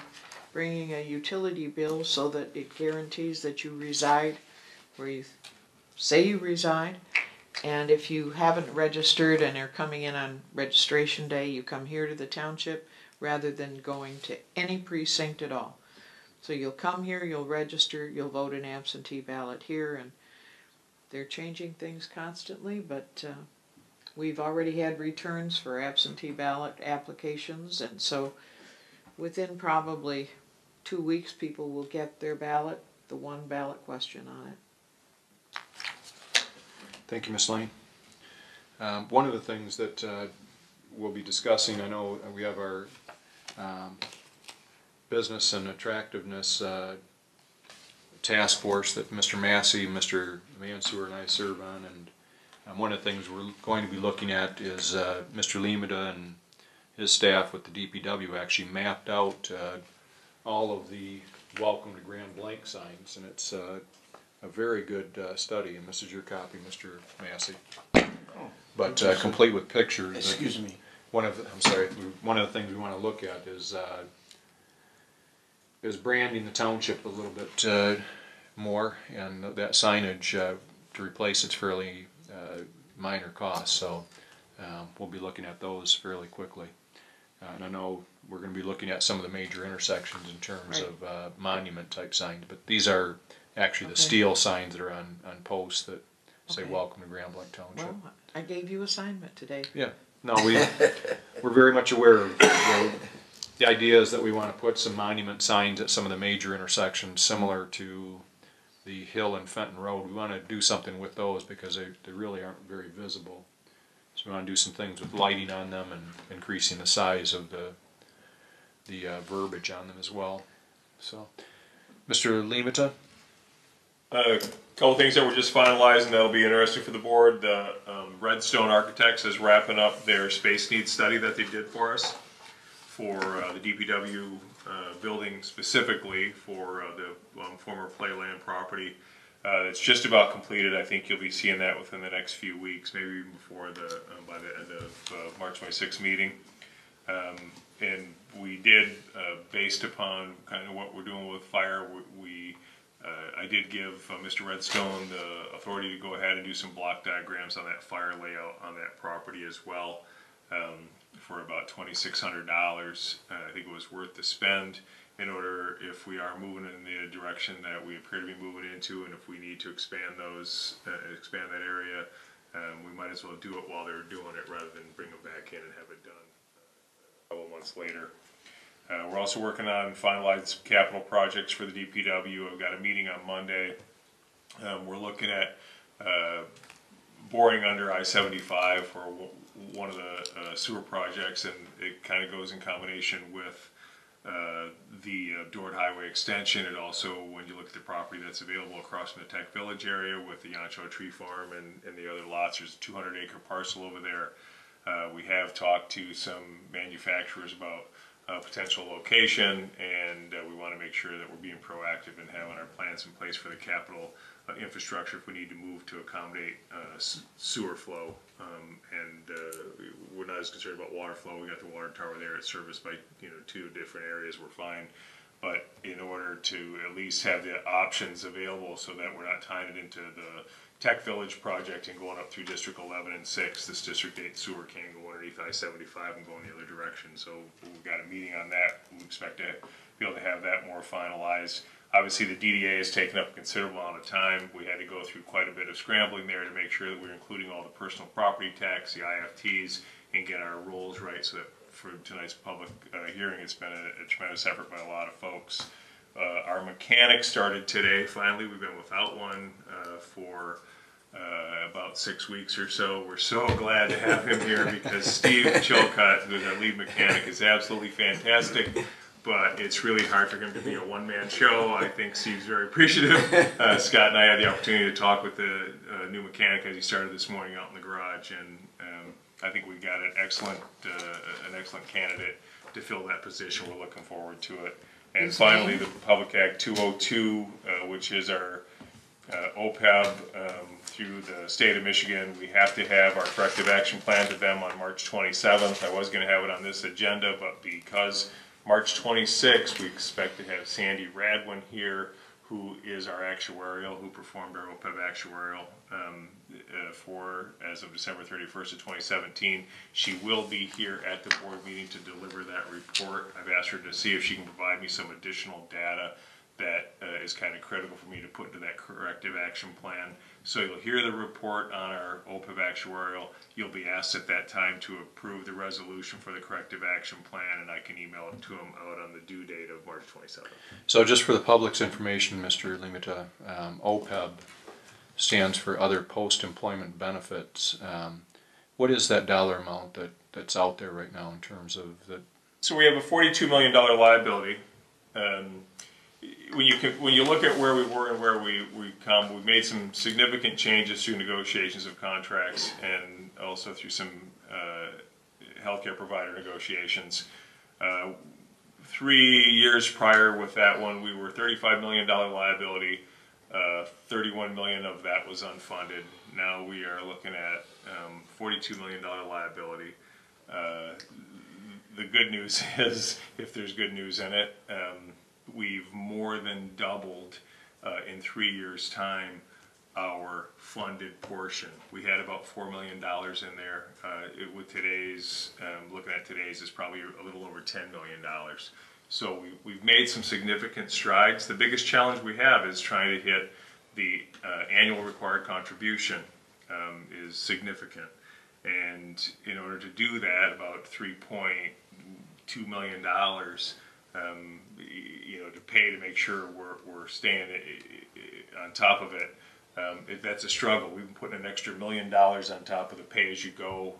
bringing a utility bill so that it guarantees that you reside where you say you reside. And if you haven't registered and are coming in on registration day, you come here to the township rather than going to any precinct at all. So you'll come here, you'll register, you'll vote an absentee ballot here, and they're changing things constantly, but we've already had returns for absentee ballot applications, and so within probably 2 weeks people will get their ballot, the one ballot question on it. Thank you, Ms. Lane. One of the things that we'll be discussing, I know we have our business and attractiveness task force that Mr. Massey, Mr. Mansur, and I serve on, and one of the things we're going to be looking at is Mr. Limita and his staff with the DPW actually mapped out all of the Welcome to Grand Blanc signs, and it's a very good study, and this is your copy, Mr. Massey. But complete with pictures. Excuse me. One of the things we want to look at is branding the township a little bit more, and that signage to replace it's fairly minor cost. So we'll be looking at those fairly quickly. And I know we're going to be looking at some of the major intersections in terms of monument type signs, but these are actually the steel signs that are on posts that say welcome to Grand Blanc Township. Well, I gave you assignment today. Yeah, no, we're very much aware of the idea is that we want to put some monument signs at some of the major intersections similar to the Hill and Fenton Road. We want to do something with those because they really aren't very visible. So we want to do some things with lighting on them and increasing the size of the verbiage on them as well. So, Mr. Limita? A couple things that we're just finalizing that'll be interesting for the board. The Redstone Architects is wrapping up their space needs study that they did for us for the DPW building specifically for the former Playland property. It's just about completed. I think you'll be seeing that within the next few weeks, maybe even before by the end of March 26th meeting. And we did, based upon kind of what we're doing with fire, I did give Mr. Redstone the authority to go ahead and do some block diagrams on that fire layout on that property as well, for about $2,600. I think it was worth the spend in order, if we are moving in the direction that we appear to be moving into, and if we need to expand expand that area, we might as well do it while they're doing it rather than bring them back in and have it done a couple months later. We're also working on finalizing some capital projects for the DPW. I've got a meeting on Monday. We're looking at boring under I-75 for one of the sewer projects, and it kind of goes in combination with the Dort Highway extension. And also, when you look at the property that's available across from the Tech Village area with the Yancho Tree Farm and the other lots, there's a 200-acre parcel over there. We have talked to some manufacturers about potential location, and we want to make sure that we're being proactive and having our plans in place for the capital infrastructure if we need to move to accommodate sewer flow. We're not as concerned about water flow. We got the water tower there. It's serviced by 2 different areas. We're fine. But in order to at least have the options available so that we're not tying it into the Tech Village project and going up through District 11 and 6, this District 8 sewer can go underneath I-75 and go in the other direction. So we've got a meeting on that. We expect to be able to have that more finalized. Obviously, the DDA has taken up a considerable amount of time. We had to go through quite a bit of scrambling there to make sure that we're including all the personal property tax, the IFTs, and get our rules right so that for tonight's public hearing, it's been a tremendous effort by a lot of folks. Our mechanic started today, finally. We've been without one for about 6 weeks or so. We're so glad to have him here because Steve Chilcott, who's our lead mechanic, is absolutely fantastic. But it's really hard for him to be a one-man show. I think Steve's very appreciative. Scott and I had the opportunity to talk with the new mechanic as he started this morning out in the garage, and I think we got an excellent candidate to fill that position. We're looking forward to it. And finally, the Public Act 202, which is our OPEB through the state of Michigan. We have to have our corrective action plan to them on March 27th. I was going to have it on this agenda, but because March 26th, we expect to have Sandy Radwin here, who is our actuarial, who performed our OPEB actuarial for as of December 31st of 2017. She will be here at the board meeting to deliver that report. I've asked her to see if she can provide me some additional data that is kind of critical for me to put into that corrective action plan. So you'll hear the report on our OPEB actuarial. You'll be asked at that time to approve the resolution for the corrective action plan, and I can email it to them out on the due date of March 27th. So just for the public's information, Mr. Limita, OPEB stands for Other Post-Employment Benefits. What is that dollar amount that's out there right now in terms of the... So we have a $42 million liability. When you look at where we were and where we've made some significant changes through negotiations of contracts and also through some healthcare provider negotiations. 3 years prior with that one, we were $35 million liability. 31 million of that was unfunded. Now we are looking at $42 million liability. The good news is, if there's good news in it, we've more than doubled in 3 years' time our funded portion. We had about $4 million in there. With today's, looking at today's, is probably a little over $10 million. So we've made some significant strides. The biggest challenge we have is trying to hit the annual required contribution is significant. And in order to do that, about $3.2 million, you know, to pay to make sure we're staying on top of it. That's a struggle. We've been putting an extra $1 million on top of the pay-as-you-go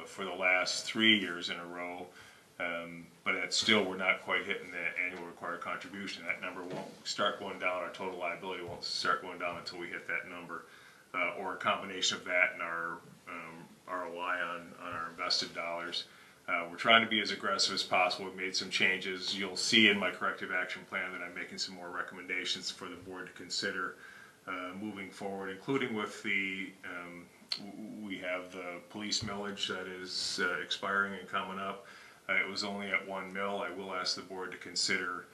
for the last 3 years in a row, but that's still, we're not quite hitting the annual required contribution. That number won't start going down. Our total liability won't start going down until we hit that number, or a combination of that and our ROI on our invested dollars. We're trying to be as aggressive as possible. We've made some changes. You'll see in my corrective action plan that I'm making some more recommendations for the board to consider moving forward, including with the, we have the police millage that is expiring and coming up. It was only at 1 mil. I will ask the board to consider,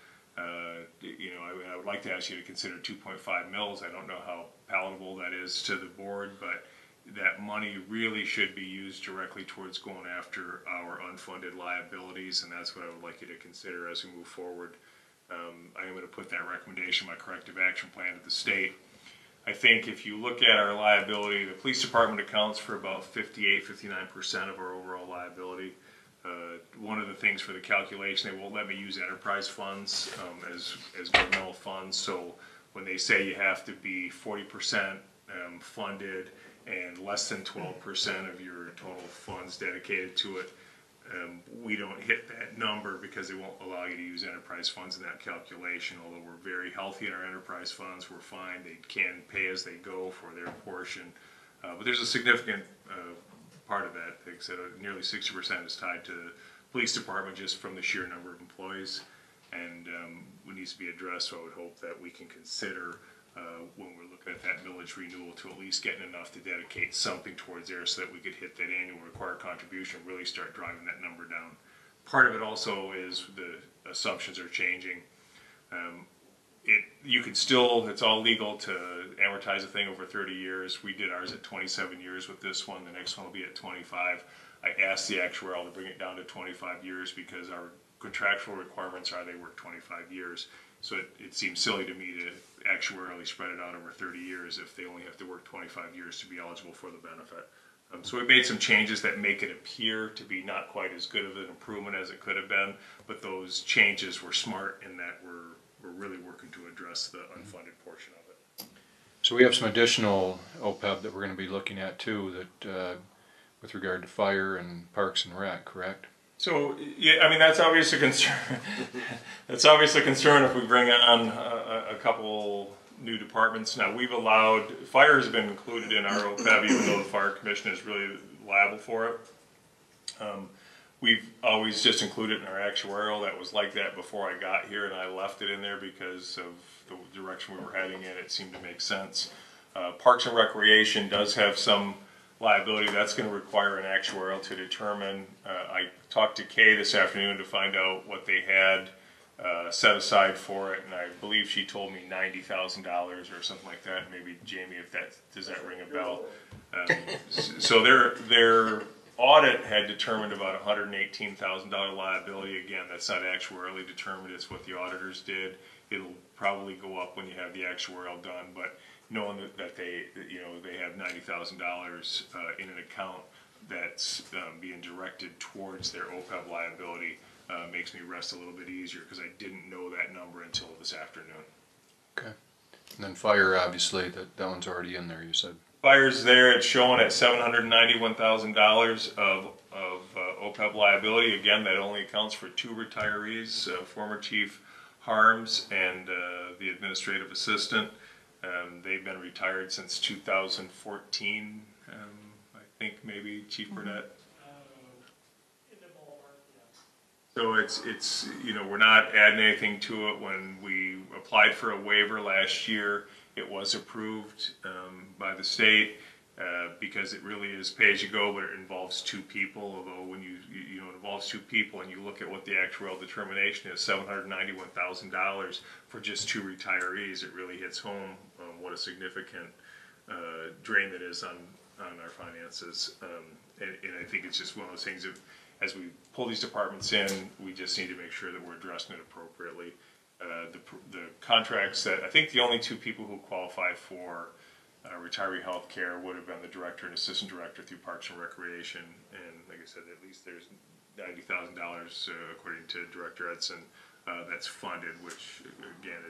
you know, I would like to ask you to consider 2.5 mils. I don't know how palatable that is to the board, but that money really should be used directly towards going after our unfunded liabilities, and that's what I would like you to consider as we move forward. I am going to put that recommendation, my corrective action plan, to the state. I think if you look at our liability, the police department accounts for about 58–59% of our overall liability. One of the things for the calculation, they won't let me use enterprise funds as governmental funds, so when they say you have to be 40% funded and less than 12% of your total funds dedicated to it, we don't hit that number because they won't allow you to use enterprise funds in that calculation. Although we're very healthy in our enterprise funds, we're fine. They can pay as they go for their portion. But there's a significant part of that. Like I said, nearly 60% is tied to the police department just from the sheer number of employees, and it needs to be addressed. So I would hope that we can consider when we're looking at that millage renewal to at least getting enough to dedicate something towards there so that we could hit that annual required contribution, really start driving that number down. Part of it also is the assumptions are changing. You could still, it's all legal to amortize a thing over 30 years. We did ours at 27 years with this one. The next one will be at 25. I asked the actuarial to bring it down to 25 years because our contractual requirements are they work 25 years. So it seems silly to me to actuarially spread it out over 30 years if they only have to work 25 years to be eligible for the benefit. So we made some changes that make it appear to be not quite as good of an improvement as it could have been, but those changes were smart in that we're really working to address the unfunded portion of it. So we have some additional OPEB that we're going to be looking at too, that with regard to fire and parks and rec, correct? So, yeah, I mean, that's obviously a concern. That's obviously a concern if we bring on a couple new departments. Now, we've allowed, fire has been included in our OPEB, even though the fire commission is really liable for it. We've always just included it in our actuarial. That was like that before I got here, and I left it in there because of the direction we were heading in. It seemed to make sense. Parks and Recreation does have some liability. That's going to require an actuarial to determine. I talked to Kay this afternoon to find out what they had set aside for it, and I believe she told me $90,000 or something like that. Maybe Jamie, if that does that ring a bell? So their audit had determined about $118,000 liability. Again, that's not actuarially determined. It's what the auditors did. It'll probably go up when you have the actuarial done, but knowing that they, you know, they have $90,000 in an account that's being directed towards their OPEB liability makes me rest a little bit easier because I didn't know that number until this afternoon. Okay. And then fire, obviously, that one's already in there, you said. Fire's there. It's showing at $791,000 of OPEB liability. Again, that only accounts for 2 retirees, former Chief Harms and the administrative assistant. They've been retired since 2014, I think maybe, Chief Burnett. So it's you know, we're not adding anything to it. When we applied for a waiver last year, it was approved by the state because it really is pay-as-you-go, but it involves 2 people. Although when you know, it involves 2 people, and you look at what the actuarial determination is, $791,000 for just 2 retirees, it really hits home what a significant drain that is on our finances. And I think it's just one of those things of, as we pull these departments in, we just need to make sure that we're addressing it appropriately. The contracts that, I think the only two people who qualify for retiree health care would have been the director and assistant director through Parks and Recreation. And like I said, at least there's $90,000 according to Director Edson that's funded, which again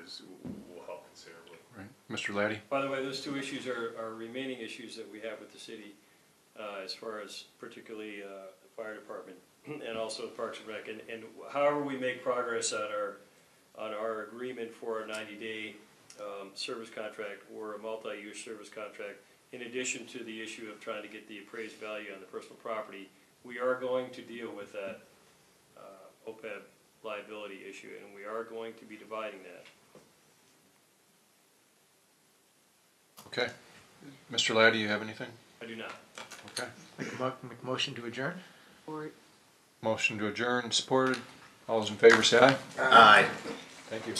will help considerably. Right. Mr. Laddie? By the way, those two issues are remaining issues that we have with the city, as far as particularly the fire department and also Parks and Rec. And however we make progress on our agreement for a 90-day service contract or a multi-use service contract, in addition to the issue of trying to get the appraised value on the personal property, we are going to deal with that OPEB liability issue, and we are going to be dividing that. Okay. Mr. Laddie, you have anything? I do not. Okay. Make a motion to adjourn? Motion to adjourn, supported. All those in favor say aye. Aye. Thank you.